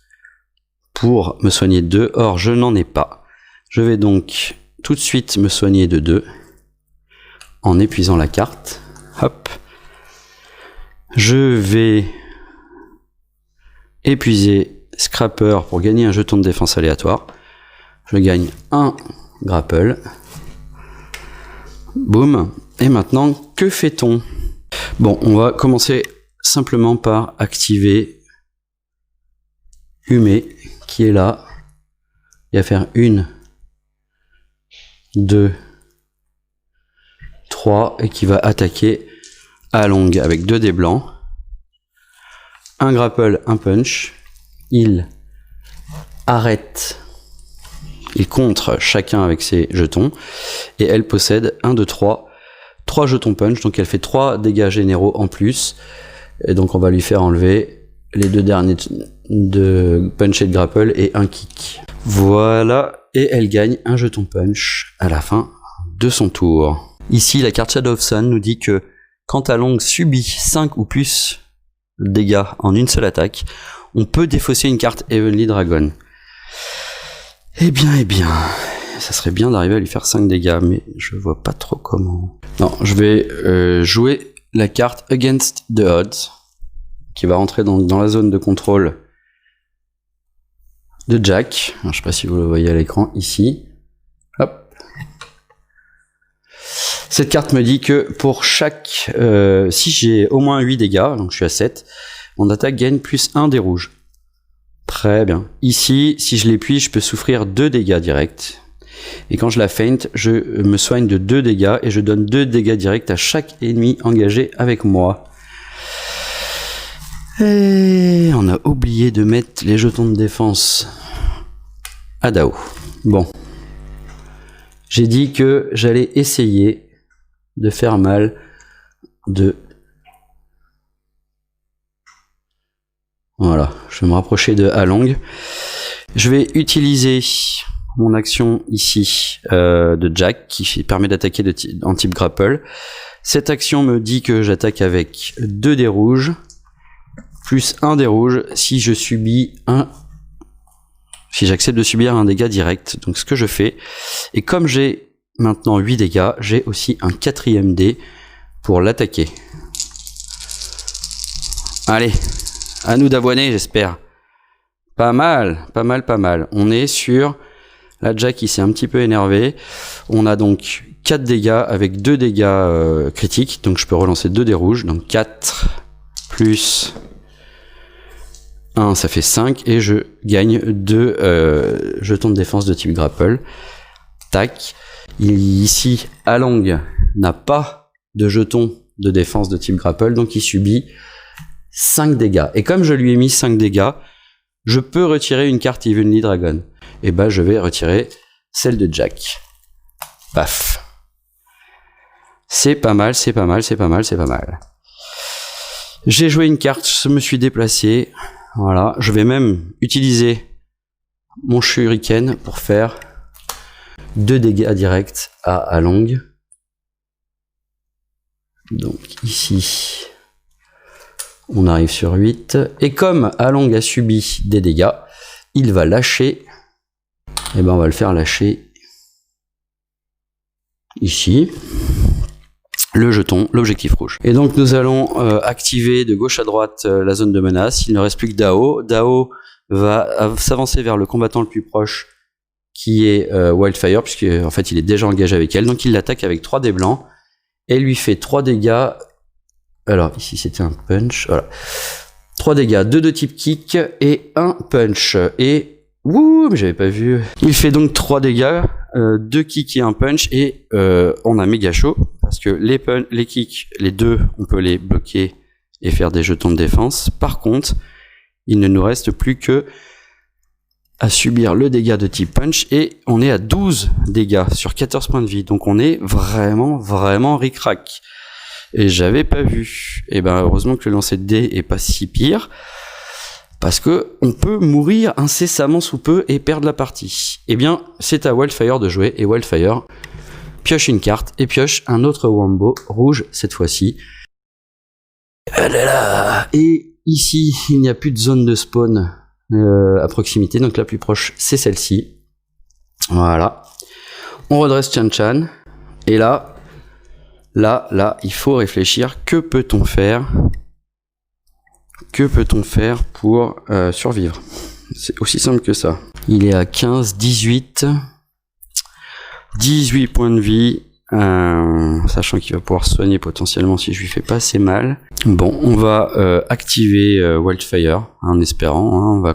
pour me soigner de 2. Or, je n'en ai pas. Je vais donc tout de suite me soigner de 2 en épuisant la carte. Hop. Je vais épuiser Scrapper pour gagner un jeton de défense aléatoire. Je gagne un grapple. Boum. Et maintenant, que fait-on? Bon, on va commencer simplement par activer Humé, qui est là. Il va faire 1, 2, 3, et qui va attaquer à longue avec 2 dés blancs. Un grapple, un punch. Il arrête, il contre chacun avec ses jetons, et elle possède 1, 2, 3 jetons punch, donc elle fait 3 dégâts généraux en plus, et donc on va lui faire enlever les 2 derniers de punch et de grapple et un kick. Voilà, et elle gagne un jeton punch à la fin de son tour. Ici, la carte Shadow of Sun nous dit que quand Along subit 5 ou plus de dégâts en une seule attaque, on peut défausser une carte Heavenly Dragon. Eh bien, ça serait bien d'arriver à lui faire 5 dégâts, mais je vois pas trop comment. Non, je vais jouer la carte Against the Odds, qui va rentrer dans la zone de contrôle de Jack. Alors, je sais pas si vous le voyez à l'écran, ici. Hop. Cette carte me dit que pour chaque... si j'ai au moins 8 dégâts, donc je suis à 7, mon attaque gagne plus 1 des rouges. Très bien. Ici, si je l'épuise, je peux souffrir 2 dégâts directs. Et quand je la feinte, je me soigne de 2 dégâts et je donne 2 dégâts directs à chaque ennemi engagé avec moi. Et on a oublié de mettre les jetons de défense à Dao. Bon. J'ai dit que j'allais essayer de faire mal de... Voilà, je vais me rapprocher de Along. Je vais utiliser mon action ici de Jack qui permet d'attaquer en type grapple. Cette action me dit que j'attaque avec 2 dés rouges plus 1 dé rouge si je subis si j'accepte de subir un dégât direct. Donc ce que je fais, et comme j'ai maintenant 8 dégâts, j'ai aussi un 4e dé pour l'attaquer. Allez, à nous d'avoiner, j'espère. Pas mal. On est sur... Là, Jack, il s'est un petit peu énervé. On a donc 4 dégâts avec 2 dégâts critiques. Donc, je peux relancer 2 dés rouges. Donc, 4 plus 1, ça fait 5. Et je gagne 2 jetons de défense de type grapple. Tac. Ici, Along n'a pas de jetons de défense de type grapple. Donc, il subit 5 dégâts. Et comme je lui ai mis 5 dégâts, je peux retirer une carte Heavenly Dragon. Et ben je vais retirer celle de Jack. Paf. C'est pas mal. J'ai joué une carte, je me suis déplacé. Voilà. Je vais même utiliser mon shuriken pour faire 2 dégâts directs à Along. Donc ici... On arrive sur 8. Et comme Along a subi des dégâts, il va lâcher. Et ben on va le faire lâcher ici. Le jeton, l'objectif rouge. Et donc nous allons activer de gauche à droite la zone de menace. Il ne reste plus que Dao. Dao va s'avancer vers le combattant le plus proche, qui est Wildfire, puisque en fait il est déjà engagé avec elle. Donc il l'attaque avec 3 dés blancs et lui fait 3 dégâts. Alors, ici, c'était un punch. Voilà. 3 dégâts, 2 de type kick et 1 punch. Et, wouh, mais j'avais pas vu. Il fait donc 3 dégâts, 2 kicks et 1 punch. Et on a méga chaud. Parce que les kicks, les 2, on peut les bloquer et faire des jetons de défense. Par contre, il ne nous reste plus que à subir le dégât de type punch. Et on est à 12 dégâts sur 14 points de vie. Donc on est vraiment ric-rac. Et j'avais pas vu. Et ben heureusement que le lancer de dés est pas si pire. Parce que on peut mourir incessamment sous peu et perdre la partie. Eh bien, c'est à Wildfire de jouer, et Wildfire pioche une carte et pioche un autre Wombo rouge cette fois-ci. Et ici, il n'y a plus de zone de spawn à proximité, donc la plus proche, c'est celle-ci. Voilà. On redresse Chan Chan, et là, il faut réfléchir. Que peut-on faire ? Que peut-on faire pour survivre ? C'est aussi simple que ça. Il est à 15, 18 points de vie, sachant qu'il va pouvoir soigner potentiellement si je lui fais pas assez mal. Bon, on va activer Wildfire, en espérant, hein, on va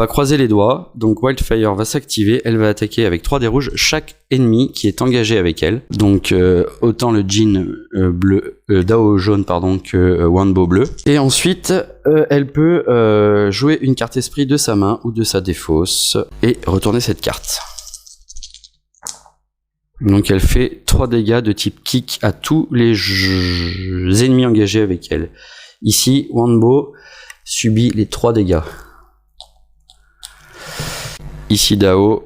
croiser les doigts. Donc Wildfire va s'activer, elle va attaquer avec 3 dés rouges chaque ennemi qui est engagé avec elle. Donc autant le Jin bleu, Dao jaune pardon, que Wanbo bleu. Et ensuite elle peut jouer une carte esprit de sa main ou de sa défausse et retourner cette carte. Donc elle fait 3 dégâts de type kick à tous les ennemis engagés avec elle. Ici Wanbo subit les 3 dégâts. Ici Dao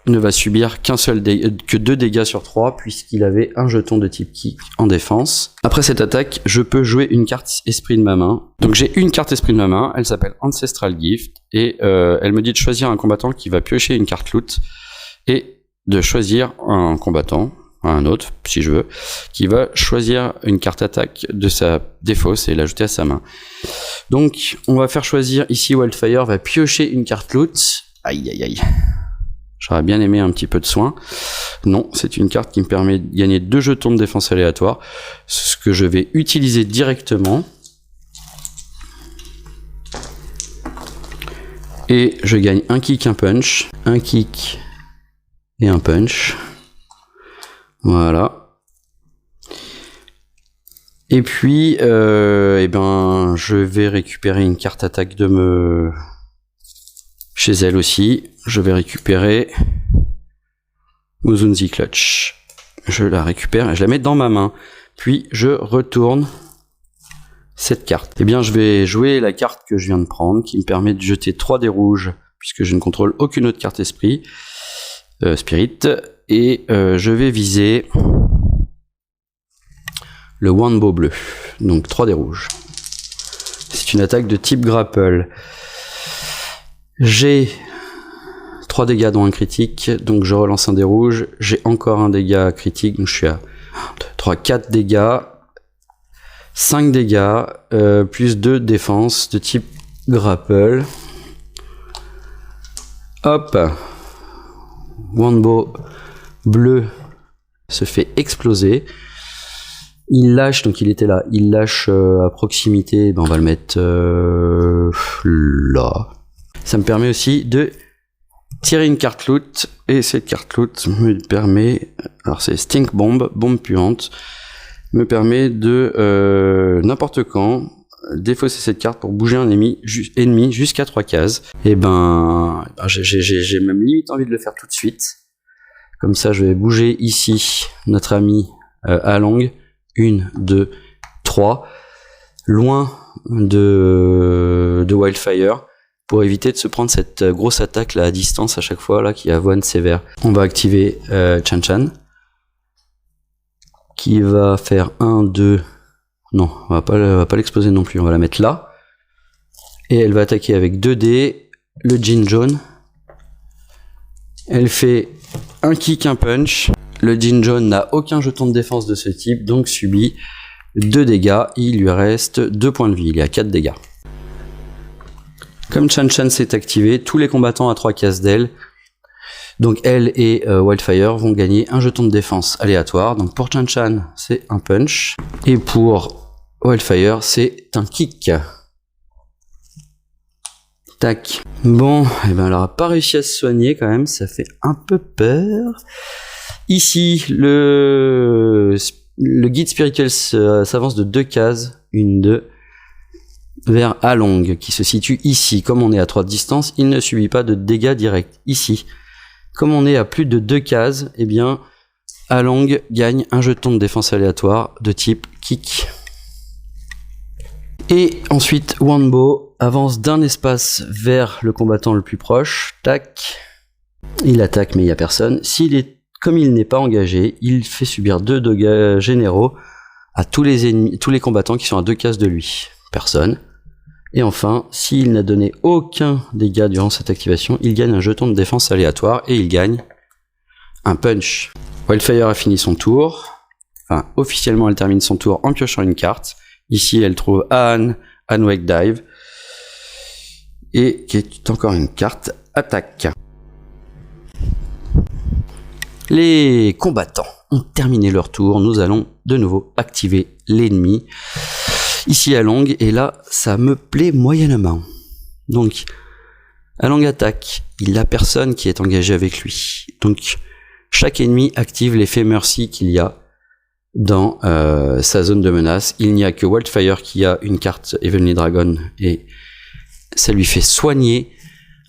ne va subir que 2 dégâts sur 3 puisqu'il avait un jeton de type kick en défense. Après cette attaque, je peux jouer une carte esprit de ma main. Donc j'ai une carte esprit de ma main, elle s'appelle Ancestral Gift et elle me dit de choisir un combattant qui va piocher une carte loot et de choisir un combattant, un autre si je veux, qui va choisir une carte attaque de sa défausse et l'ajouter à sa main. Donc on va faire choisir ici Wildfire va piocher une carte loot. Aïe aïe aïe. J'aurais bien aimé un petit peu de soin. Non, c'est une carte qui me permet de gagner 2 jetons de défense aléatoire. Ce que je vais utiliser directement. Et je gagne un kick, un punch. Un kick et un punch. Voilà. Et puis, je vais récupérer une carte attaque chez elle aussi. Je vais récupérer Muzunzi Clutch. Je la récupère et je la mets dans ma main. Puis je retourne cette carte. Eh bien, je vais jouer la carte que je viens de prendre, qui me permet de jeter 3 dés rouges, puisque je ne contrôle aucune autre carte Spirit. Et je vais viser le Wanbo bleu. Donc 3 dés rouges. C'est une attaque de type grapple. J'ai 3 dégâts dont un critique, donc je relance un dé rouge. J'ai encore un dégât critique, donc je suis à 1, 2, 3, 4 dégâts. 5 dégâts, plus 2 défense de type grapple. Hop. Wanbo bleu se fait exploser. Il lâche, donc il était là, il lâche à proximité, on va le mettre là. Ça me permet aussi de tirer une carte loot, et cette carte loot me permet, alors c'est Stink Bomb, bombe puante, me permet de n'importe quand défausser cette carte pour bouger un ennemi jusqu'à 3 cases. Et j'ai même limite envie de le faire tout de suite. Comme ça, je vais bouger ici notre ami Along. 1, 2, 3. Loin de Wildfire. Pour éviter de se prendre cette grosse attaque là à distance à chaque fois là qui avoine sévère. On va activer Chan Chan. Qui va faire 1, 2... Non, on va pas l'exploser non plus, on va la mettre là. Et elle va attaquer avec 2 dés, le Jin jaune. Elle fait un kick, un punch. Le Jin jaune n'a aucun jeton de défense de ce type, donc subit 2 dégâts. Il lui reste 2 points de vie, il est à 4 dégâts. Comme Chan Chan s'est activé, tous les combattants à 3 cases d'elle, donc elle et Wildfire vont gagner un jeton de défense aléatoire. Donc pour Chan Chan, c'est un punch. Et pour Wildfire, c'est un kick. Tac. Bon, elle aura pas réussi à se soigner quand même, ça fait un peu peur. Ici, le guide spirituel s'avance de 2 cases, 1, 2, vers Along, qui se situe ici. Comme on est à 3 de distance, il ne subit pas de dégâts directs. Ici, comme on est à plus de 2 cases, eh bien, Along gagne un jeton de défense aléatoire de type kick. Et ensuite, Wanbo avance d'un espace vers le combattant le plus proche. Tac. Il attaque, mais il n'y a personne. Comme il n'est pas engagé, il fait subir 2 dégâts généraux à tous les ennemis, tous les combattants qui sont à 2 cases de lui. Personne. Et enfin, s'il n'a donné aucun dégât durant cette activation, il gagne un jeton de défense aléatoire et il gagne un punch. Wildfire a fini son tour. Enfin, officiellement, elle termine son tour en piochant une carte. Ici, elle trouve Anne Wake Dive. Et qui est encore une carte attaque. Les combattants ont terminé leur tour. Nous allons de nouveau activer l'ennemi. Ici, Along. Et là, ça me plaît moyennement. Donc, Along attaque. Il n'a personne qui est engagé avec lui. Donc, chaque ennemi active l'effet Mercy qu'il y a dans sa zone de menace. Il n'y a que Wildfire qui a une carte Heavenly Dragon et ça lui fait soigner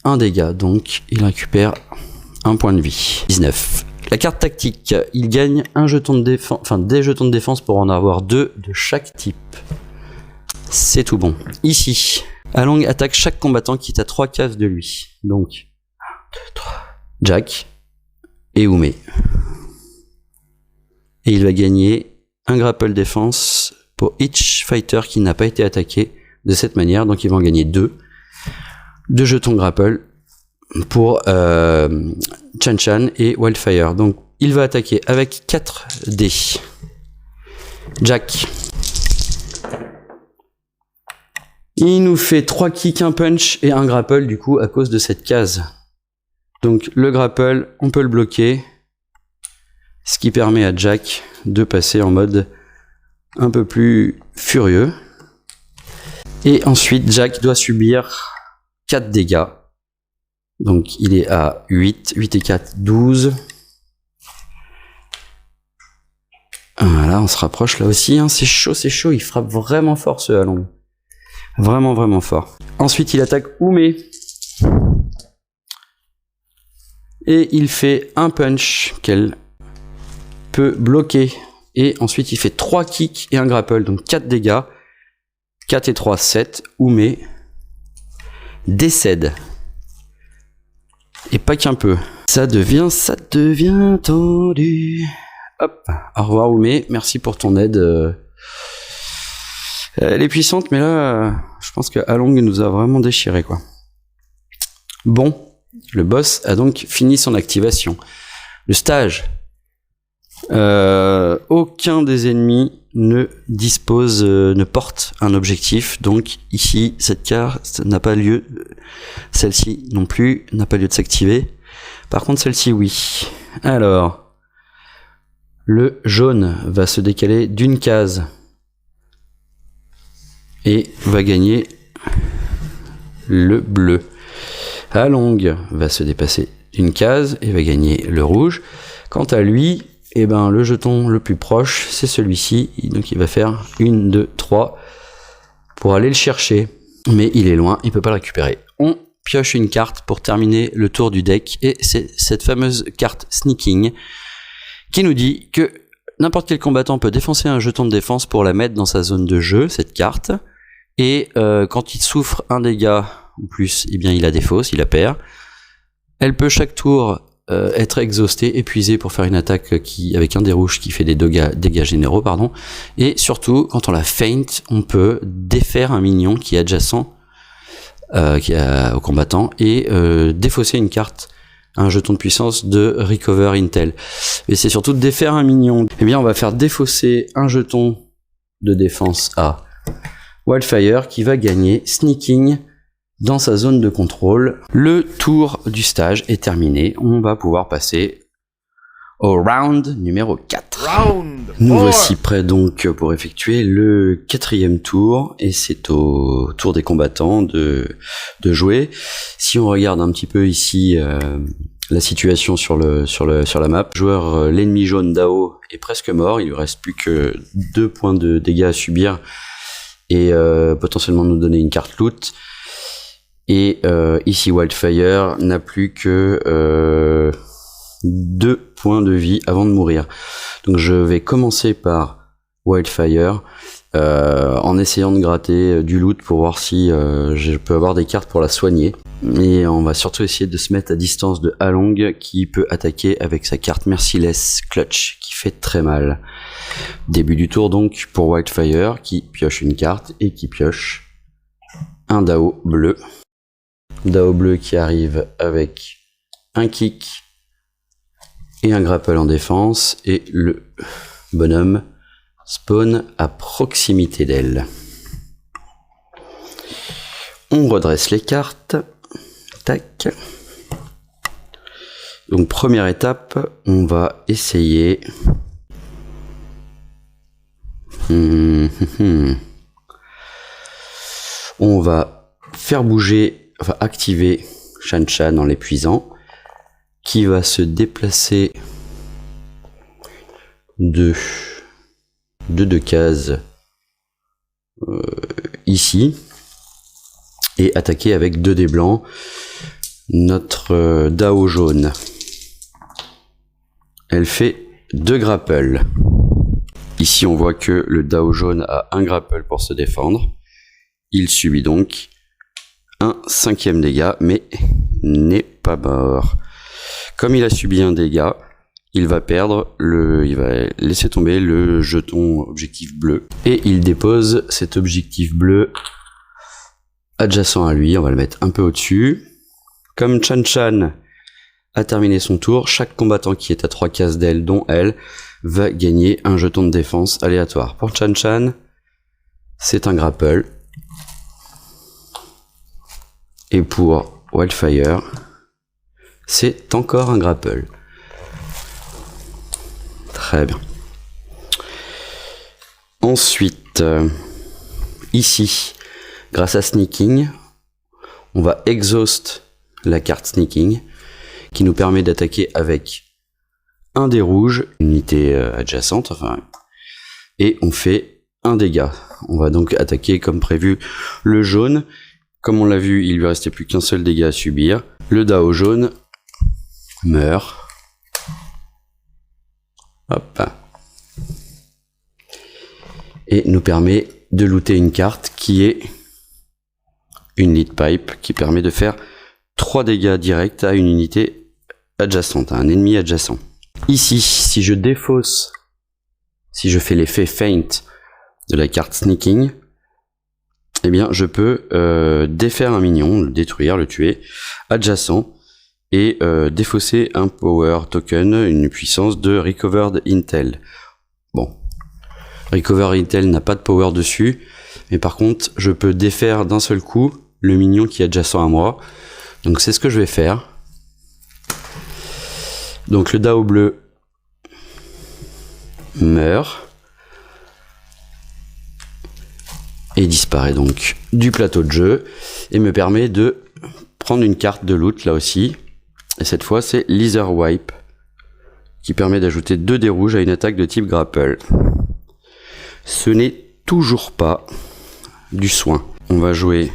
un dégât. Donc il récupère un point de vie. 19. La carte tactique, il gagne un jeton de défense, enfin des jetons de défense pour en avoir 2 de chaque type. C'est tout bon. Ici, Along attaque chaque combattant qui est à 3 cases de lui. Donc 1, 2, 3. Jack et Ume. Et il va gagner un grapple défense pour each fighter qui n'a pas été attaqué de cette manière. Donc il va en gagner 2 jetons grapple pour Chan Chan et Wildfire. Donc il va attaquer avec 4 dés. Jack. Il nous fait 3 kicks, un punch et un grapple du coup à cause de cette case. Donc le grapple, on peut le bloquer. Ce qui permet à Jack de passer en mode un peu plus furieux. Et ensuite, Jack doit subir 4 dégâts. Donc il est à 8. 8 et 4, 12. Voilà, on se rapproche là aussi. Hein. C'est chaud, c'est chaud. Il frappe vraiment fort ce Along. Vraiment, vraiment fort. Ensuite, il attaque Ume. Et il fait un punch qu'elle peut bloquer. Et ensuite, il fait 3 kicks et un grapple. Donc 4 dégâts. 4 et 3, 7. Ume décède. Et pas qu'un peu. Ça devient tendu. Hop. Au revoir Ume. Merci pour ton aide. Elle est puissante, mais là, je pense que Along nous a vraiment déchiré, quoi. Bon. Le boss a donc fini son activation. Le stage. Aucun des ennemis ne porte un objectif. Donc ici, cette carte n'a pas lieu. Celle-ci non plus n'a pas lieu de s'activer. Par contre, celle-ci, oui. Alors, le jaune va se décaler d'une case et va gagner le bleu. Along va se dépasser d'une case et va gagner le rouge. Quant à lui, eh ben, le jeton le plus proche, c'est celui-ci. Donc il va faire 1, 2, 3 pour aller le chercher. Mais il est loin, il ne peut pas le récupérer. On pioche une carte pour terminer le tour du deck. Et c'est cette fameuse carte Sneaking qui nous dit que n'importe quel combattant peut défoncer un jeton de défense pour la mettre dans sa zone de jeu, cette carte. Et quand il souffre un dégât ou plus, eh bien il la défausse, il la perd. Elle peut chaque tour être exhaustée, épuisée pour faire une attaque avec un des rouges qui fait des dégâts généraux, pardon. Et surtout, quand on la feint, on peut défaire un minion qui est adjacent au combattant et défausser une carte, un jeton de puissance de Recover Intel. Et c'est surtout de défaire un minion. Eh bien, on va faire défausser un jeton de défense à Wildfire qui va gagner Sneaking dans sa zone de contrôle. Le tour du stage est terminé. On va pouvoir passer au round numéro 4. Nous voici prêts donc pour effectuer le 4e tour et c'est au tour des combattants de jouer. Si on regarde un petit peu ici la situation sur la map, l'ennemi jaune Dao est presque mort. Il lui reste plus que 2 points de dégâts à subir et potentiellement nous donner une carte loot. Et ici Wildfire n'a plus que 2 points de vie avant de mourir. Donc je vais commencer par Wildfire en essayant de gratter du loot pour voir si je peux avoir des cartes pour la soigner. Et on va surtout essayer de se mettre à distance de Along qui peut attaquer avec sa carte Merciless Clutch qui fait très mal. Début du tour donc pour Wildfire qui pioche une carte et qui pioche un Dao bleu. Dao bleu qui arrive avec un kick et un grapple en défense et le bonhomme spawn à proximité d'elle. On redresse les cartes. Tac. Donc première étape, on va essayer. On va faire bouger, enfin activer Shan Shan en l'épuisant, qui va se déplacer de 2 cases ici et attaquer avec 2 dés blancs notre Dao jaune. Elle fait 2 grapples. Ici on voit que le Dao jaune a un grapple pour se défendre. Il subit donc un 5e dégât mais n'est pas mort. Comme il a subi un dégât, il va laisser tomber le jeton objectif bleu et il dépose cet objectif bleu adjacent à lui. On va le mettre un peu au-dessus. Comme Shan Shan a terminé son tour, chaque combattant qui est à 3 cases d'elle, dont elle, va gagner un jeton de défense aléatoire. Pour Shan Shan, c'est un grapple. Et pour Wildfire, c'est encore un grapple. Très bien. Ensuite, ici, grâce à Sneaking, on va exhaust la carte Sneaking, qui nous permet d'attaquer avec un dé rouge, une unité adjacente, enfin, et on fait un dégât. On va donc attaquer comme prévu le jaune. Comme on l'a vu, il lui restait plus qu'un seul dégât à subir. Le Dao jaune meurt. Hop. Et nous permet de looter une carte qui est une lead pipe qui permet de faire 3 dégâts directs à une unité adjacente, à un ennemi adjacent. Ici, si je défausse, si je fais l'effet feint de la carte Sneaking, eh bien je peux défaire un minion, le détruire, le tuer, adjacent, et défausser un power token, une puissance de Recovered Intel. Bon, Recovered Intel n'a pas de power dessus, mais par contre je peux défaire d'un seul coup le minion qui est adjacent à moi. Donc c'est ce que je vais faire. Donc le Dao bleu meurt et disparaît donc du plateau de jeu et me permet de prendre une carte de loot là aussi. Et cette fois c'est Laser Wipe qui permet d'ajouter 2 dés rouges à une attaque de type grapple. Ce n'est toujours pas du soin. On va jouer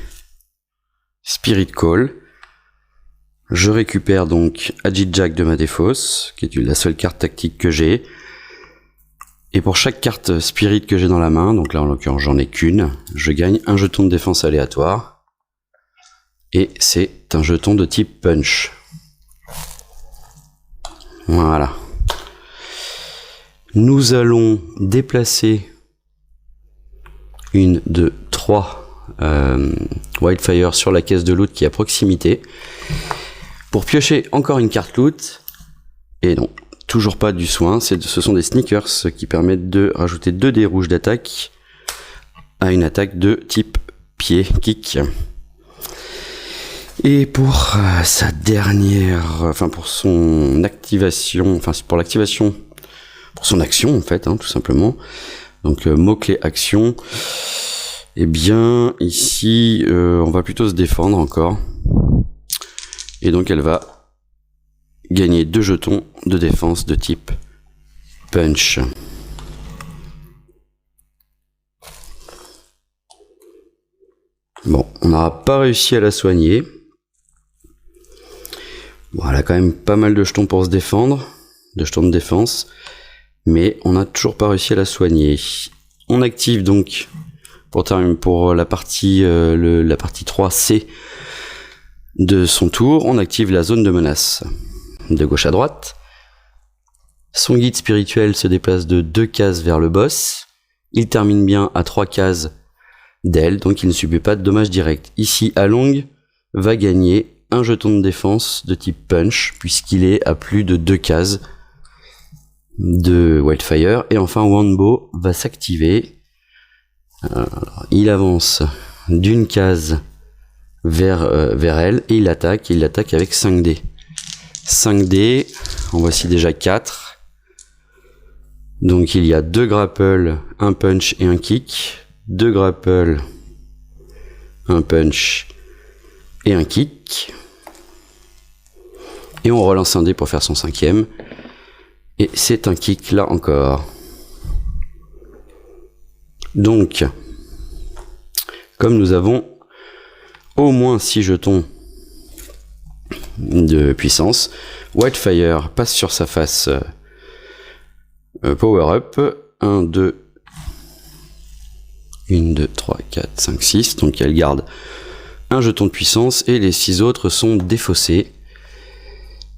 Spirit Call. Je récupère donc Agit Jack de ma défausse, qui est la seule carte tactique que j'ai. Et pour chaque carte Spirit que j'ai dans la main, donc là en l'occurrence j'en ai qu'une, je gagne un jeton de défense aléatoire. Et c'est un jeton de type Punch. Voilà. Nous allons déplacer 1, 2, 3 Wildfire sur la caisse de loot qui est à proximité. Pour piocher encore une carte loot, et non, toujours pas du soin, ce sont des sneakers qui permettent de rajouter 2 dés rouges d'attaque à une attaque de type pied, kick. Et pour sa dernière, enfin pour son activation, enfin pour l'activation, pour son action en fait, tout simplement. Donc mot-clé action, et bien ici on va plutôt se défendre encore. Et donc elle va gagner 2 jetons de défense de type Punch. Bon, on n'aura pas réussi à la soigner. Bon, elle a quand même pas mal de jetons pour se défendre, de jetons de défense, mais on n'a toujours pas réussi à la soigner. On active donc, pour la partie 3C de son tour, on active la zone de menace de gauche à droite. Son guide spirituel se déplace de 2 cases vers le boss. Il termine bien à 3 cases d'elle, donc il ne subit pas de dommages directs. Ici, Along va gagner un jeton de défense de type punch, puisqu'il est à plus de 2 cases de Wildfire. Et enfin, Wanbo va s'activer. Il avance d'une case vers elle, et il attaque avec 5 dés. 5 dés, en voici déjà 4. Donc il y a 2 grapples, un punch et un kick. 2 grapples, un punch et un kick. Et on relance un dé pour faire son 5e. Et c'est un kick là encore. Donc, comme nous avons au moins 6 jetons de puissance, Wildfire passe sur sa face Power Up. 1, 2, 3, 4, 5, 6. Donc elle garde un jeton de puissance et les 6 autres sont défaussés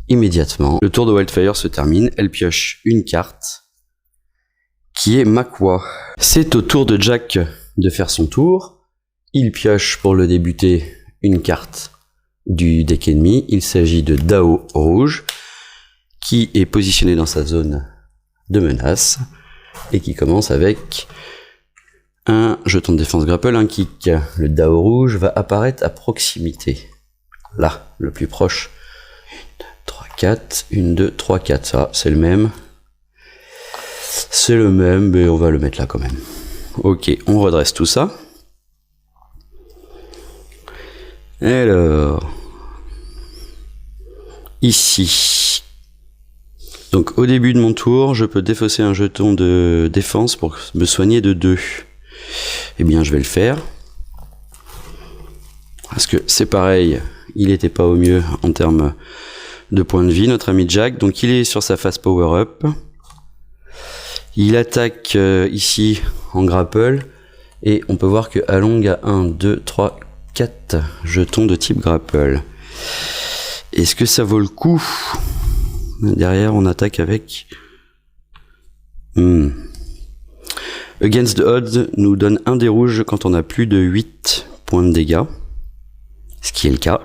immédiatement. Le tour de Wildfire se termine. Elle pioche une carte qui est Makwa. C'est au tour de Jack de faire son tour. Il pioche pour le débuter une carte du deck ennemi. Il s'agit de Dao rouge qui est positionné dans sa zone de menace et qui commence avec un jeton de défense grapple, un kick. Le Dao rouge va apparaître à proximité. Là, le plus proche. 3, 4, 1, 2, 3, 4. Ça, c'est le même. C'est le même, mais on va le mettre là quand même. Ok, on redresse tout ça. Alors, ici. Donc au début de mon tour, je peux défausser un jeton de défense pour me soigner de 2. Eh bien, je vais le faire. Parce que c'est pareil, il n'était pas au mieux en termes de points de vie, notre ami Jack. Donc il est sur sa phase Power Up. Il attaque ici en grapple. Et on peut voir que Along a 1, 2, 3, 4 jetons de type grapple. Est-ce que ça vaut le coup? Derrière, on attaque avec... Against the Odds nous donne un dé rouge quand on a plus de 8 points de dégâts. Ce qui est le cas.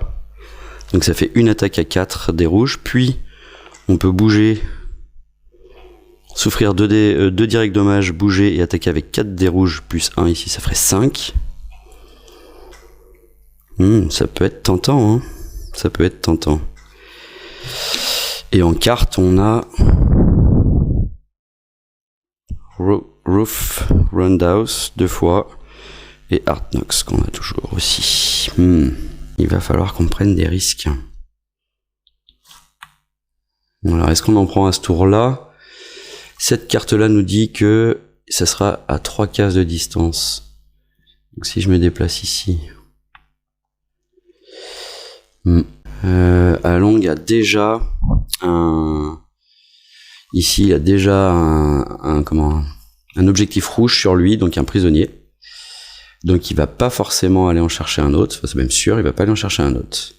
Donc ça fait une attaque à 4 dés rouges. Puis, on peut bouger, souffrir 2 directs dommages, bouger et attaquer avec 4 dés rouges plus 1. Ici, ça ferait 5. Ça peut être tentant, hein. Ça peut être tentant. Et en carte, on a Roof Roundhouse 2 fois et Hard Knocks qu'on a toujours aussi. Il va falloir qu'on prenne des risques. Alors, est-ce qu'on en prend à ce tour-là? Cette carte-là nous dit que ça sera à 3 cases de distance. Donc si je me déplace ici... Along a déjà ici il a déjà un objectif rouge sur lui, donc un prisonnier. Donc il va pas forcément aller en chercher un autre, enfin, c'est même sûr, il va pas aller en chercher un autre.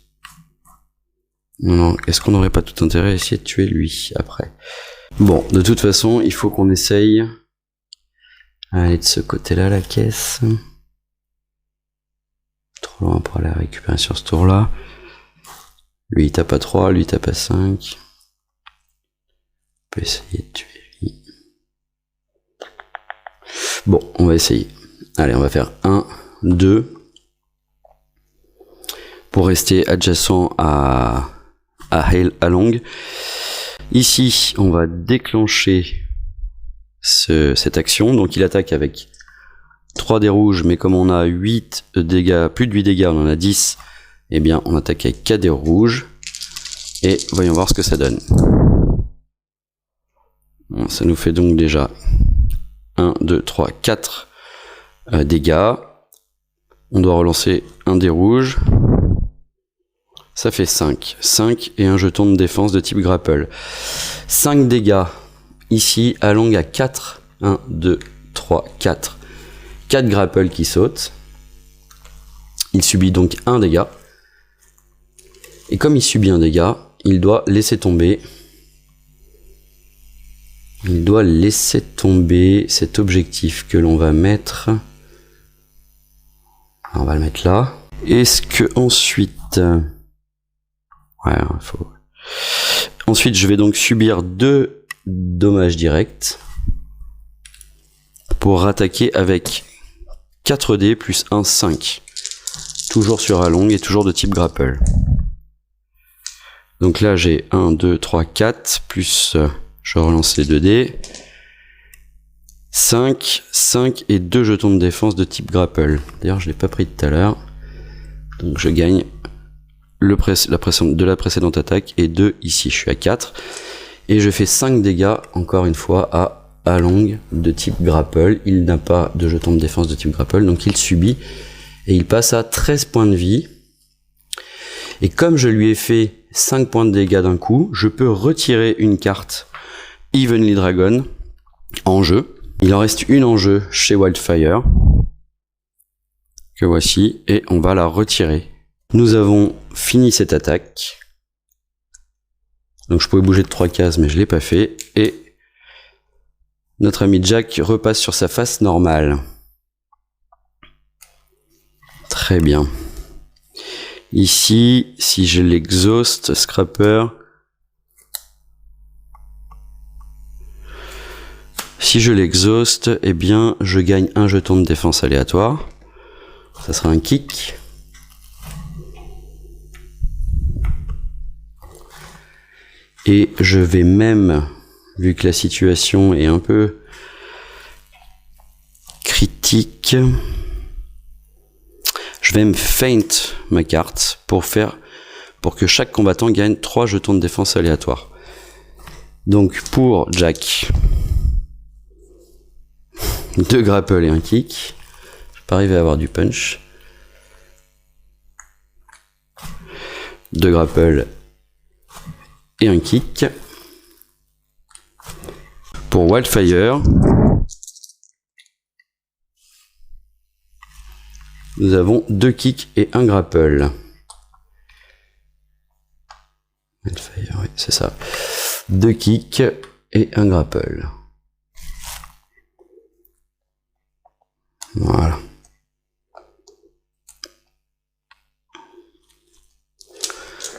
Non, est-ce qu'on n'aurait pas tout intérêt à essayer de tuer lui après? Bon, de toute façon, il faut qu'on essaye. Allez, de ce côté-là, la caisse. Trop loin pour aller récupérer sur ce tour-là. Lui il tape à 3, lui il tape à 5. On peut essayer de tuer lui. Bon, on va essayer. Allez, on va faire 1, 2. Pour rester adjacent à Along. Ici, on va déclencher cette action. Donc il attaque avec 3 dés rouges, mais comme on a 8 dégâts, plus de 8 dégâts, on en a 10. Eh bien, on attaque avec 4 dés rouges. Et voyons voir ce que ça donne. Bon, ça nous fait donc déjà 1, 2, 3, 4 dégâts. On doit relancer un dé rouge. Ça fait 5. 5 et un jeton de défense de type grapple. 5 dégâts. Ici, Along à 4. 1, 2, 3, 4. 4 grapple qui sautent. Il subit donc un dégât. Et comme il subit un dégât, il doit laisser tomber. Il doit laisser tomber cet objectif que l'on va mettre. On va le mettre là. Est-ce que ensuite... Ouais, faut... Ensuite, je vais donc subir 2 dommages directs pour attaquer avec 4 dés plus 1, 5. Toujours sur Along et toujours de type grapple. Donc là, j'ai 1, 2, 3, 4, plus, je relance les 2 dés. 5, 5 et 2 jetons de défense de type grapple. D'ailleurs, je ne l'ai pas pris tout à l'heure. Donc je gagne de la précédente attaque et 2 ici. Je suis à 4. Et je fais 5 dégâts, encore une fois, à Along de type grapple. Il n'a pas de jeton de défense de type grapple, donc il subit. Et il passe à 13 points de vie. Et comme je lui ai fait 5 points de dégâts d'un coup, je peux retirer une carte Evenly Dragon en jeu. Il en reste une en jeu chez Wildfire, que voici, et on va la retirer. Nous avons fini cette attaque. Donc je pouvais bouger de 3 cases, mais je ne l'ai pas fait. Et notre ami Jack repasse sur sa face normale. Très bien. Ici, si je l'exhauste, Scrapper... Si je l'exhauste, eh bien, je gagne un jeton de défense aléatoire. Ça sera un kick. Et je vais même, vu que la situation est un peu critique, je vais me feint ma carte pour que chaque combattant gagne 3 jetons de défense aléatoires. Donc pour Jack, 2 grapple et un kick. Je vais pas arriver à avoir du punch. 2 grapple et un kick. Pour Wildfire, nous avons 2 kicks et un grapple. Wildfire, oui, c'est ça. 2 kicks et un grapple. Voilà.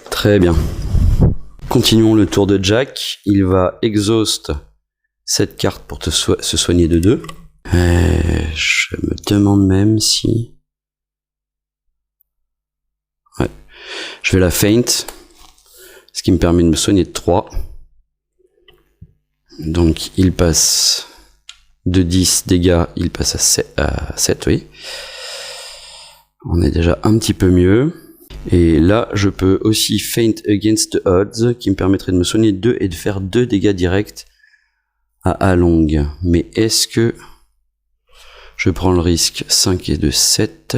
Très bien. Continuons le tour de Jack. Il va exhaust cette carte pour se soigner de 2. Je me demande même si... Ouais. Je vais la feint, ce qui me permet de me soigner de 3. Donc il passe de 10 dégâts, il passe à 7, oui. On est déjà un petit peu mieux. Et là, je peux aussi feint against the odds, qui me permettrait de me soigner de 2 et de faire 2 dégâts directs à Along. Mais est-ce que je prends le risque? 5 et 2, 7.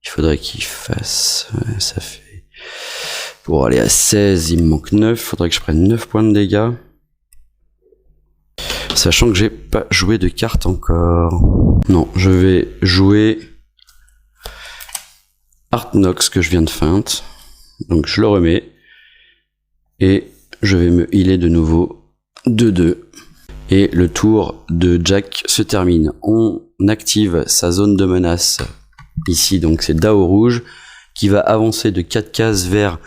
Il faudrait qu'il fasse... Ouais, ça fait... Pour aller à 16, il me manque 9. Il faudrait que je prenne 9 points de dégâts. Sachant que j'ai pas joué de carte encore. Non, je vais jouer Art Nox que je viens de feint. Donc je le remets. Et je vais me healer de nouveau de 2. Et le tour de Jack se termine. On active sa zone de menace. Ici, donc c'est Dao rouge qui va avancer de 4 cases vers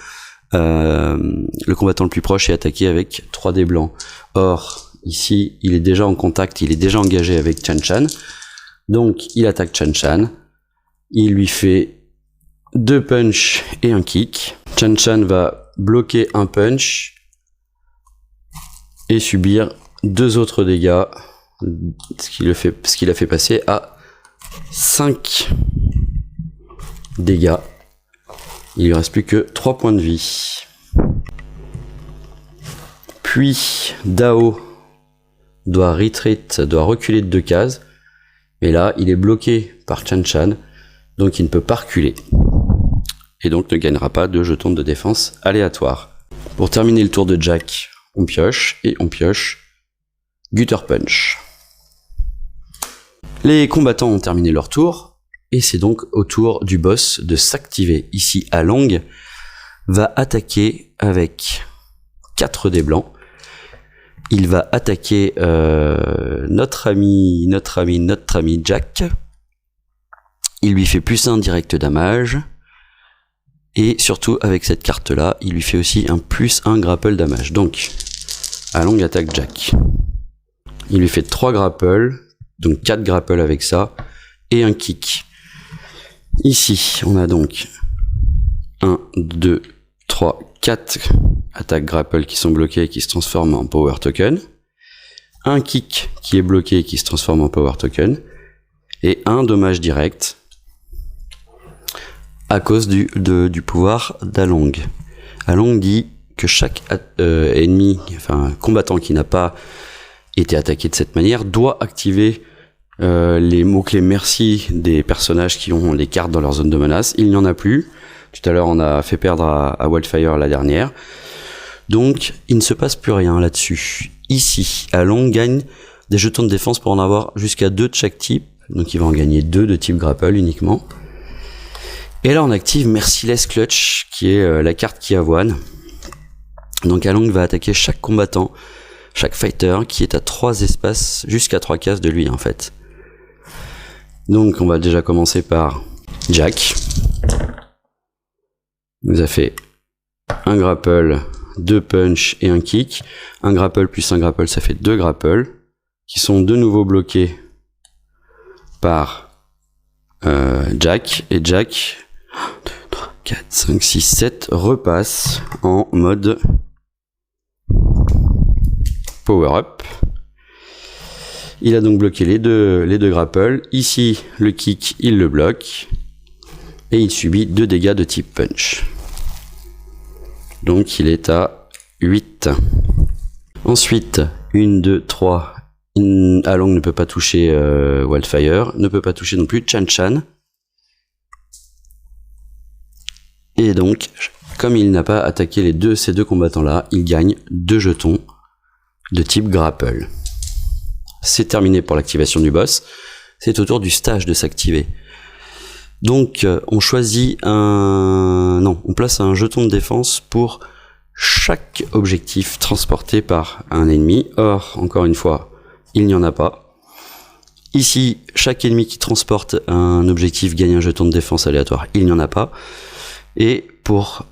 le combattant le plus proche et attaquer avec 3 dés blancs. Or, ici, il est déjà en contact, il est déjà engagé avec Chan Chan. Donc, il attaque Chan Chan. Il lui fait 2 punch et un kick. Chan Chan va bloquer un punch et subir 2 autres dégâts, ce qui l'a fait passer à 5 dégâts. Il lui reste plus que 3 points de vie. Puis Dao doit retreat, doit reculer de 2 cases. Mais là, il est bloqué par Chan Chan, donc il ne peut pas reculer. et donc ne gagnera pas de jetons de défense aléatoires. Pour terminer le tour de Jack, on pioche et on pioche Gutter Punch. Les combattants ont terminé leur tour et c'est donc au tour du boss de s'activer. Ici, Along va attaquer avec 4 dés blancs. Il va attaquer notre ami Jack. Il lui fait +1 direct damage. Et surtout, avec cette carte-là, il lui fait aussi un +1 grapple damage. Donc, Along attaque Jack. Il lui fait 3 grapples, donc 4 grapples avec ça, et un kick. Ici, on a donc 1, 2, 3, 4 attaques grapple qui sont bloquées et qui se transforment en power token. Un kick qui est bloqué et qui se transforme en power token. Et un dommage direct à cause du pouvoir d'Along. Along dit que chaque combattant qui n'a pas été attaqué de cette manière doit activer les mots-clés merci des personnages qui ont les cartes dans leur zone de menace. Il n'y en a plus. Tout à l'heure, on a fait perdre à Wildfire la dernière. Donc, il ne se passe plus rien là-dessus. Ici, Along gagne des jetons de défense pour en avoir jusqu'à 2 de chaque type. Donc, il va en gagner 2 de type grapple uniquement. Et là, on active Merciless Clutch, qui est la carte qui avoine. Donc, Along va attaquer chaque combattant, chaque fighter, qui est à 3 espaces, jusqu'à 3 cases de lui, en fait. Donc, on va déjà commencer par Jack. Il nous a fait un grapple, 2 punch et un kick. Un grapple plus un grapple, ça fait 2 grapples, qui sont de nouveau bloqués par Jack. Et Jack, 1, 2, 3, 4, 5, 6, 7, repasse en mode power up. Il a donc bloqué les deux grapples. Ici, le kick, il le bloque. Et il subit 2 dégâts de type punch. Donc il est à 8. Ensuite, 1, 2, 3. Along ne peut pas toucher Wildfire. Ne peut pas toucher non plus Chan Chan. Et donc, comme il n'a pas attaqué ces deux combattants-là, il gagne 2 jetons de type grapple. C'est terminé pour l'activation du boss. C'est au tour du stage de s'activer. Donc, on place un jeton de défense pour chaque objectif transporté par un ennemi. Or, encore une fois, il n'y en a pas. Ici, chaque ennemi qui transporte un objectif gagne un jeton de défense aléatoire. Il n'y en a pas. Et pour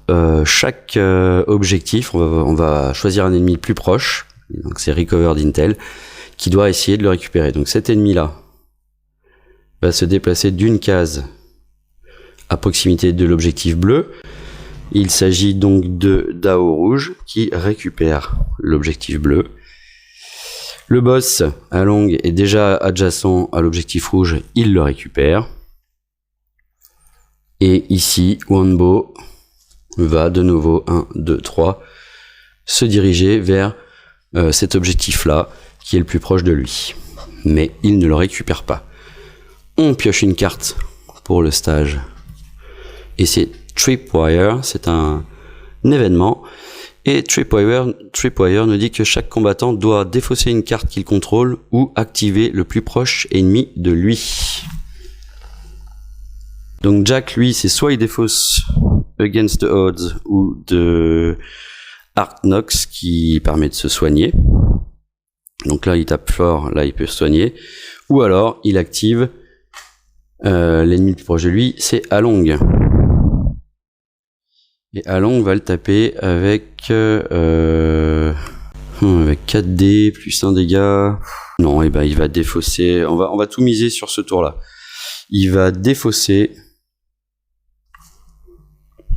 chaque objectif, on va choisir un ennemi plus proche. Donc, c'est Recovered Intel qui doit essayer de le récupérer. Donc, cet ennemi-là va se déplacer d'une case à proximité de l'objectif bleu. Il s'agit donc de Dao rouge qui récupère l'objectif bleu. Le boss Along est déjà adjacent à l'objectif rouge, il le récupère. Et ici, Wanbo va de nouveau 1, 2, 3 se diriger vers cet objectif-là qui est le plus proche de lui. Mais il ne le récupère pas. On pioche une carte pour le stage. Et c'est Tripwire, c'est un événement. Et Tripwire nous dit que chaque combattant doit défausser une carte qu'il contrôle ou activer le plus proche ennemi de lui. Donc Jack, lui, c'est soit il défausse Against the Odds ou de Art Nox qui permet de se soigner. Donc là, il tape fort, là, il peut se soigner. Ou alors, il active l'ennemi le plus proche de lui, c'est Along. Et Along va le taper avec 4D plus 1 dégât. Non, et ben il va défausser. On va tout miser sur ce tour-là. Il va défausser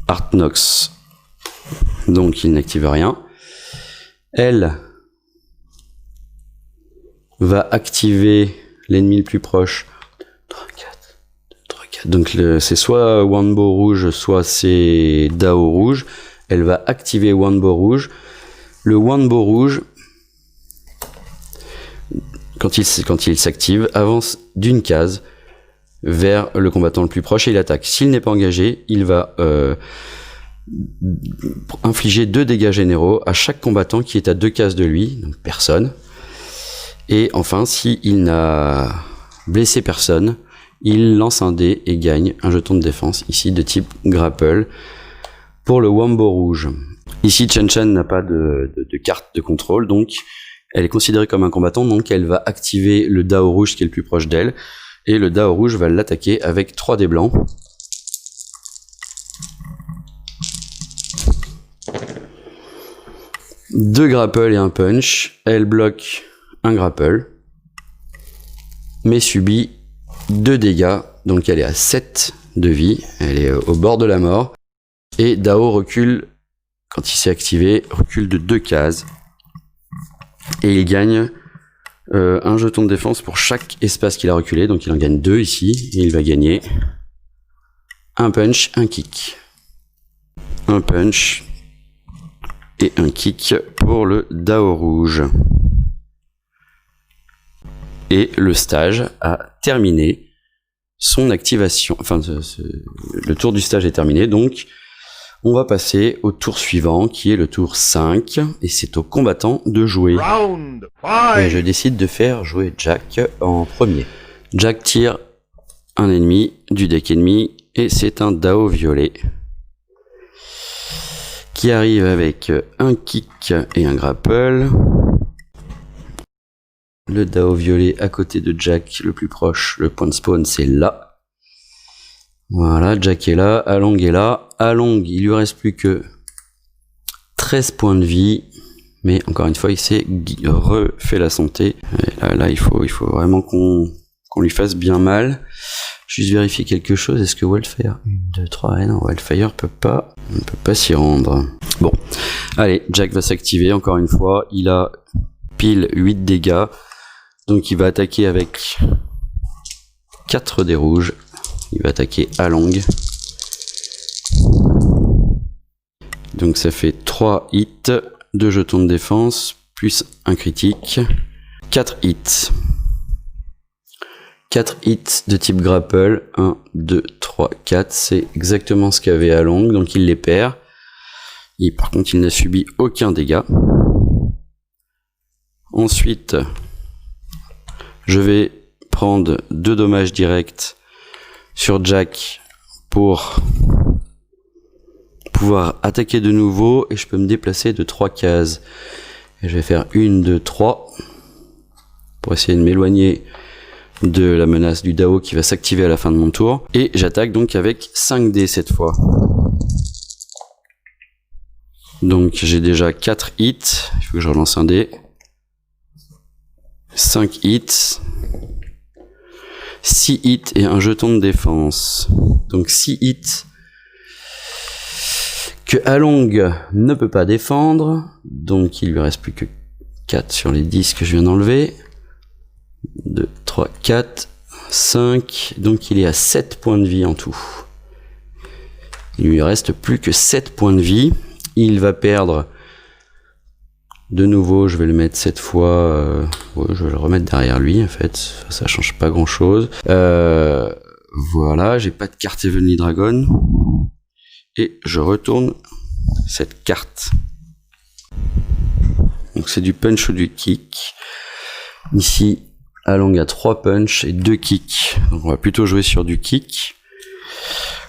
Art Nox. Donc il n'active rien. Elle va activer l'ennemi le plus proche. 3, 4. Donc c'est soit Wanbo rouge, soit c'est Dao rouge. Elle va activer Wanbo rouge. Le Wanbo rouge, quand il s'active, avance d'une case vers le combattant le plus proche et il attaque. S'il n'est pas engagé, il va infliger 2 dégâts généraux à chaque combattant qui est à 2 cases de lui, donc personne. Et enfin, s'il n'a blessé personne, il lance un dé et gagne un jeton de défense, ici de type grapple, pour le Wombo rouge. Ici, Chen Chen n'a pas de carte de contrôle, donc elle est considérée comme un combattant, donc elle va activer le Dao rouge qui est le plus proche d'elle, et le Dao rouge va l'attaquer avec 3 dés blancs. Deux grapple et un punch. Elle bloque un grapple, mais subit 2 dégâts, donc elle est à 7 de vie, elle est au bord de la mort. Et Dao recule, quand il s'est activé, recule de 2 cases. Et il gagne un jeton de défense pour chaque espace qu'il a reculé, donc il en gagne 2 ici, et il va gagner un punch, un kick. Un punch et un kick pour le Dao rouge. Et le stage a terminé son activation. Enfin, le tour du stage est terminé, donc on va passer au tour suivant, qui est le tour 5, et c'est au combattant de jouer. Et je décide de faire jouer Jack en premier. Jack tire un ennemi du deck ennemi, et c'est un Dao violet, qui arrive avec un kick et un grapple. Le Dao violet à côté de Jack, le plus proche, le point de spawn c'est là. Voilà, Jack est là, Along est là. Along, il lui reste plus que 13 points de vie, mais encore une fois il s'est refait la santé. Et là il faut vraiment qu'on lui fasse bien mal. Juste vérifier quelque chose, est-ce que Wildfire 1, 2, 3, non, Wildfire ne peut pas s'y rendre. Bon, allez, Jack va s'activer encore une fois, il a pile 8 dégâts, donc il va attaquer avec 4 dés rouges, il va attaquer Along. Donc ça fait 3 hits, 2 jetons de défense, plus un critique, 4 hits. 4 hits de type grapple, 1, 2, 3, 4, c'est exactement ce qu'avait Along, donc il les perd. Et par contre, il n'a subi aucun dégât. Ensuite, je vais prendre 2 dommages directs sur Jack pour pouvoir attaquer de nouveau, et je peux me déplacer de 3 cases. Et je vais faire 1, 2, 3 pour essayer de m'éloigner de la menace du Dao qui va s'activer à la fin de mon tour. Et j'attaque donc avec 5 dés cette fois. Donc j'ai déjà 4 hits, il faut que je relance un dé. 5 hits, 6 hits et un jeton de défense. Donc 6 hits que Along ne peut pas défendre, donc il lui reste plus que 4 sur les 10 que je viens d'enlever. 2, 3, 4, 5, donc il est à 7 points de vie en tout. Il lui reste plus que 7 points de vie. Il va perdre de nouveau, je vais le mettre cette fois, je vais le remettre derrière lui en fait, ça change pas grand chose. Voilà, j'ai pas de carte Heavenly Dragon. Et je retourne cette carte. Donc c'est du punch ou du kick. Ici, Along a 3 punch et 2 kicks. Donc on va plutôt jouer sur du kick.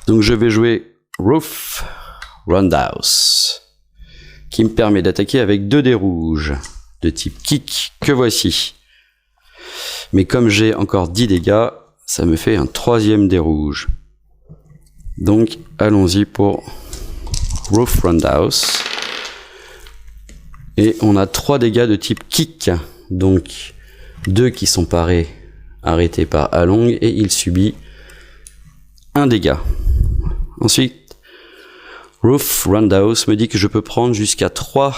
Donc je vais jouer Roof Roundhouse, qui me permet d'attaquer avec 2 dés rouges de type kick que voici. Mais comme j'ai encore 10 dégâts, ça me fait un 3e dé rouge. Donc allons-y pour Roof Roundhouse. Et on a 3 dégâts de type kick. Donc 2 qui sont arrêtés par Along, et il subit 1 dégât. Ensuite, Roof Roundhouse me dit que je peux prendre jusqu'à 3.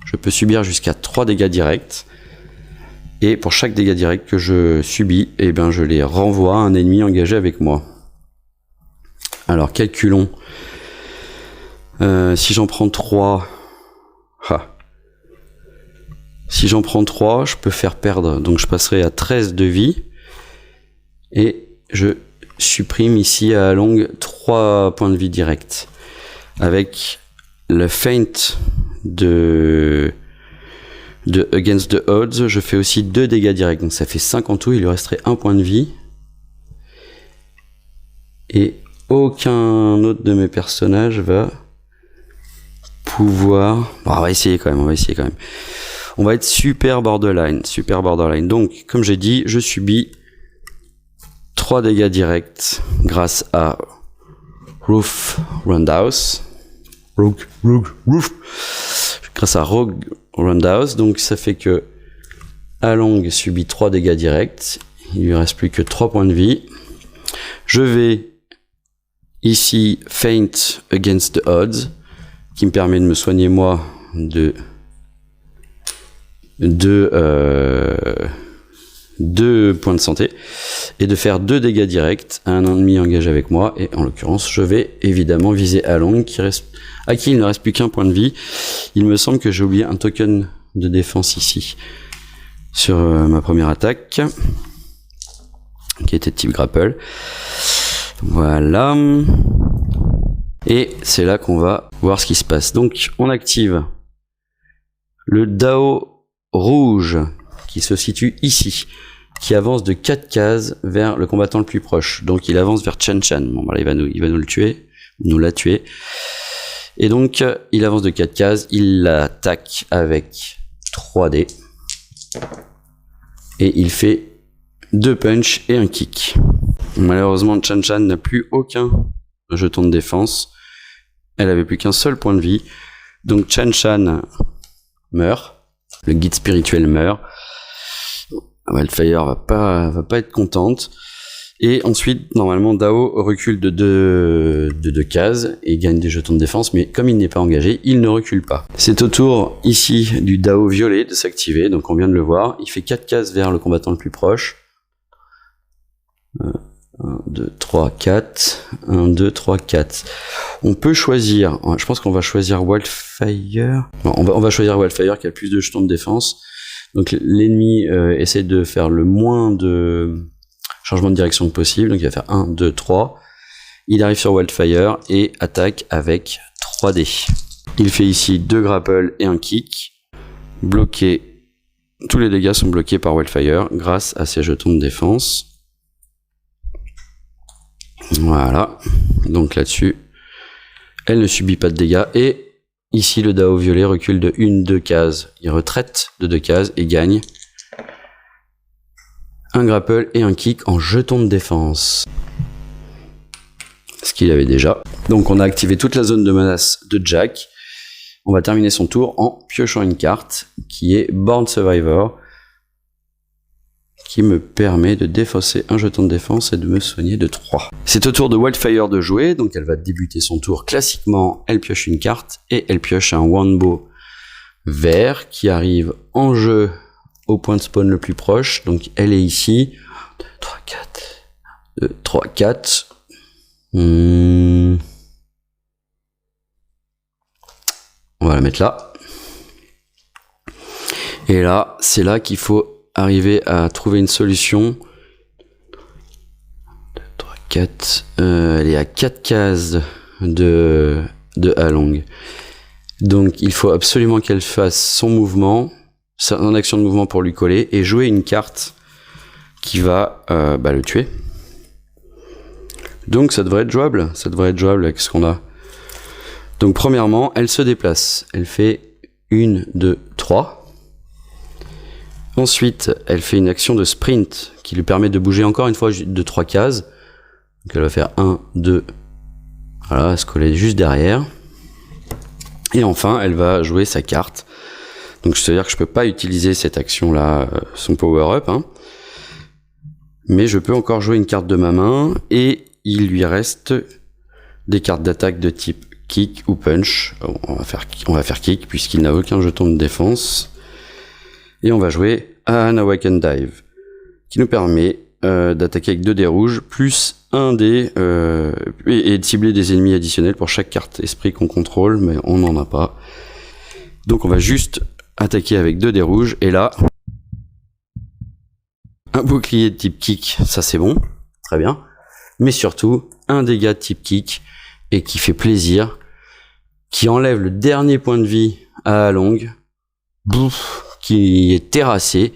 Je peux subir jusqu'à 3 dégâts directs. Et pour chaque dégât direct que je subis, eh ben je les renvoie à un ennemi engagé avec moi. Alors calculons. Si j'en prends 3... Si j'en prends 3, je peux faire perdre. Donc je passerai à 13 de vie. Et je supprime ici à Along 3 points de vie directs. Avec le feint de Against the Odds, je fais aussi 2 dégâts directs, donc ça fait 5 en tout, il lui resterait 1 point de vie. Et aucun autre de mes personnages va pouvoir... Bon, on va essayer quand même, On va être super borderline. Donc, comme j'ai dit, je subis 3 dégâts directs grâce à Roof Roundhouse. Grâce à Rogue Roundhouse. Donc, ça fait que Along subit 3 dégâts directs. Il lui reste plus que 3 points de vie. Je vais ici Feint Against the Odds, qui me permet de me soigner moi de 2 points de santé et de faire 2 dégâts directs à un ennemi engagé avec moi, et en l'occurrence je vais évidemment viser Along à qui il ne reste plus qu'un point de vie. Il me semble que j'ai oublié un token de défense ici sur ma première attaque qui était de type grapple. Voilà, et c'est là qu'on va voir ce qui se passe. Donc on active le Dao rouge qui se situe ici, qui avance de 4 cases vers le combattant le plus proche. Donc il avance vers Chen Shan. Bon, voilà, il va nous le tuer, nous l'a tué. Et donc il avance de 4 cases, il l'attaque avec 3D. Et il fait 2 punch et un kick. Malheureusement, Chen Shan n'a plus aucun jeton de défense. Elle avait plus qu'un seul point de vie. Donc Chen Shan meurt. Le guide spirituel meurt. Wildfire va pas être contente. Et ensuite, normalement, Dao recule de 2 cases et gagne des jetons de défense, mais comme il n'est pas engagé, il ne recule pas. C'est au tour ici du Dao violet de s'activer, donc on vient de le voir. Il fait 4 cases vers le combattant le plus proche. 1, 2, 3, 4. 1, 2, 3, 4. On peut choisir, je pense qu'on va choisir Wildfire. Non, on va choisir Wildfire qui a le plus de jetons de défense. Donc l'ennemi essaie de faire le moins de changements de direction que possible. Donc il va faire 1, 2, 3. Il arrive sur Wildfire et attaque avec 3D. Il fait ici 2 grapples et un kick. Bloqué. Tous les dégâts sont bloqués par Wildfire grâce à ses jetons de défense. Voilà, donc là-dessus, elle ne subit pas de dégâts, et ici le Dao violet recule de 2 cases. Il retraite de 2 cases et gagne un grapple et un kick en jeton de défense. Ce qu'il avait déjà. Donc on a activé toute la zone de menace de Jack. On va terminer son tour en piochant une carte qui est Born Survivor, qui me permet de défausser un jeton de défense et de me soigner de 3. C'est au tour de Wildfire de jouer, donc elle va débuter son tour classiquement, elle pioche une carte et elle pioche un Wanbo vert qui arrive en jeu au point de spawn le plus proche, donc elle est ici. 2, 3, 4. 2, 3, 4. On va la mettre là. Et là, c'est là qu'il faut arriver à trouver une solution. 2, 3, 4. Elle est à 4 cases de Along. Donc il faut absolument qu'elle fasse son mouvement, son action de mouvement pour lui coller, et jouer une carte qui va le tuer. Donc ça devrait être jouable. Avec ce qu'on a. Donc premièrement, elle se déplace. Elle fait 1, 2, 3. Ensuite, elle fait une action de sprint qui lui permet de bouger encore une fois de 3 cases. Donc elle va faire 1, 2, voilà, elle se coller juste derrière. Et enfin, elle va jouer sa carte. Donc c'est-à-dire que je peux pas utiliser cette action-là, son power-up, hein. Mais je peux encore jouer une carte de ma main, et il lui reste des cartes d'attaque de type kick ou punch. On va faire kick puisqu'il n'a aucun jeton de défense. Et on va jouer un Awaken Dive, qui nous permet d'attaquer avec 2 dés rouges, plus 1 dé, et de cibler des ennemis additionnels pour chaque carte esprit qu'on contrôle, mais on n'en a pas. Donc on va juste attaquer avec 2 dés rouges, et là, un bouclier de type kick, ça c'est bon. très bien. Mais surtout, un dégât de type kick, et qui fait plaisir, qui enlève le dernier point de vie à Along, qui est terrassé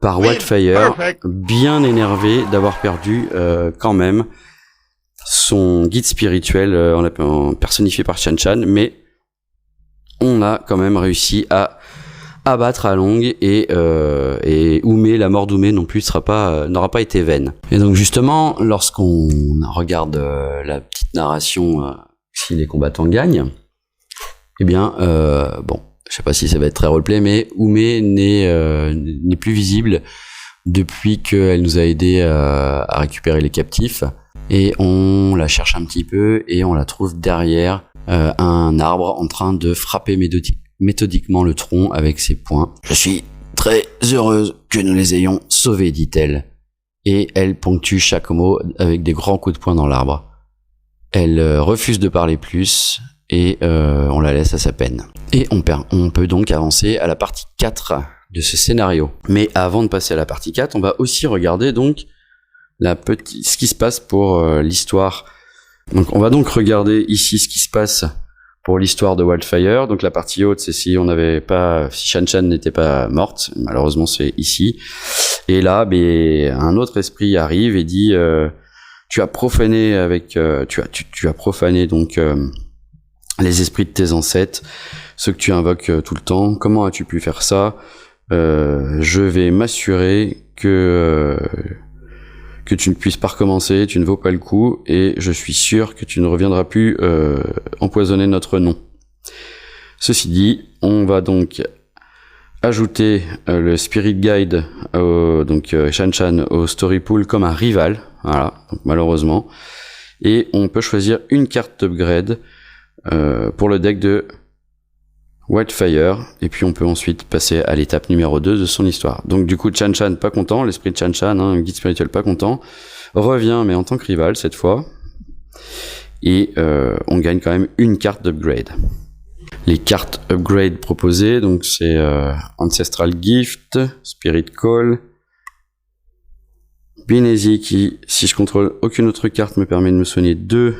par Wildfire, bien énervé d'avoir perdu quand même son guide spirituel personnifié par Shan Shan, mais on a quand même réussi à abattre Along et Oumé, la mort d'Oumé non plus n'aura pas été vaine. Et donc justement, lorsqu'on regarde la petite narration, si les combattants gagnent, eh bien, bon, je sais pas si ça va être très roleplay, mais Oumé n'est plus visible depuis qu'elle nous a aidé à récupérer les captifs, et on la cherche un petit peu et on la trouve derrière un arbre en train de frapper méthodiquement le tronc avec ses poings. Je suis très heureuse que nous les ayons sauvés, dit-elle. Et elle ponctue chaque mot avec des grands coups de poing dans l'arbre. Elle refuse de parler plus et on la laisse à sa peine. Et on peut donc avancer à la partie 4 de ce scénario. Mais avant de passer à la partie 4, on va aussi regarder donc ce qui se passe pour l'histoire. Donc on va donc regarder ici ce qui se passe pour l'histoire de Wildfire. Donc la partie haute, c'est si Shan Shan n'était pas morte. Malheureusement, c'est ici. Et là, un autre esprit arrive et dit tu as profané tu as profané donc les esprits de tes ancêtres, ceux que tu invoques tout le temps. Comment as-tu pu faire ça? Je vais m'assurer que tu ne puisses pas recommencer, tu ne vaux pas le coup, et je suis sûr que tu ne reviendras plus empoisonner notre nom. Ceci dit, on va donc ajouter le Spirit Guide, donc Shan Shan, au Story Pool comme un rival, voilà, donc malheureusement, et on peut choisir une carte d'upgrade pour le deck de Wildfire, et puis on peut ensuite passer à l'étape numéro 2 de son histoire. Donc du coup, Shan Shan pas content, l'esprit de Shan Shan, un guide spirituel pas content, revient mais en tant que rival cette fois, et on gagne quand même une carte d'upgrade. Les cartes upgrade proposées, donc c'est Ancestral Gift, Spirit Call, Binesi qui, si je contrôle aucune autre carte, me permet de me soigner 2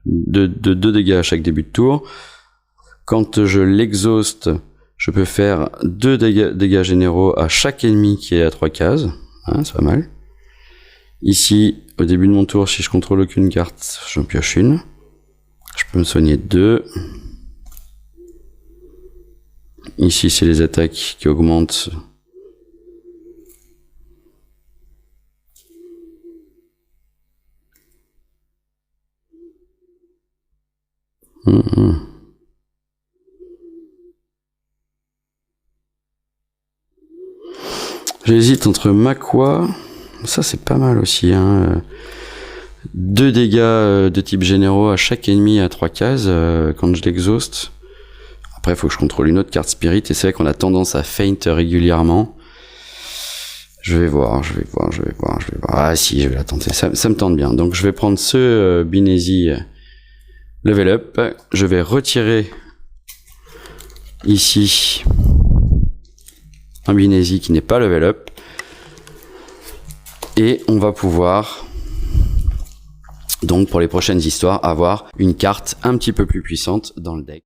dégâts à chaque début de tour. Quand je l'exhauste, je peux faire 2 dégâts généraux à chaque ennemi qui est à 3 cases. Hein, c'est pas mal. Ici, au début de mon tour, si je contrôle aucune carte, j'en pioche une. Je peux me soigner 2. Ici, c'est les attaques qui augmentent. J'hésite entre Makwa, ça c'est pas mal aussi, hein. 2 dégâts de type généraux à chaque ennemi à 3 cases quand je l'exhauste. Après, il faut que je contrôle une autre carte spirit, et c'est vrai qu'on a tendance à feint régulièrement. Je vais voir. Ah si, je vais la tenter, ça me tente bien. Donc je vais prendre ce Binesi level up, je vais retirer ici un Binesi qui n'est pas level up, et on va pouvoir donc pour les prochaines histoires avoir une carte un petit peu plus puissante dans le deck.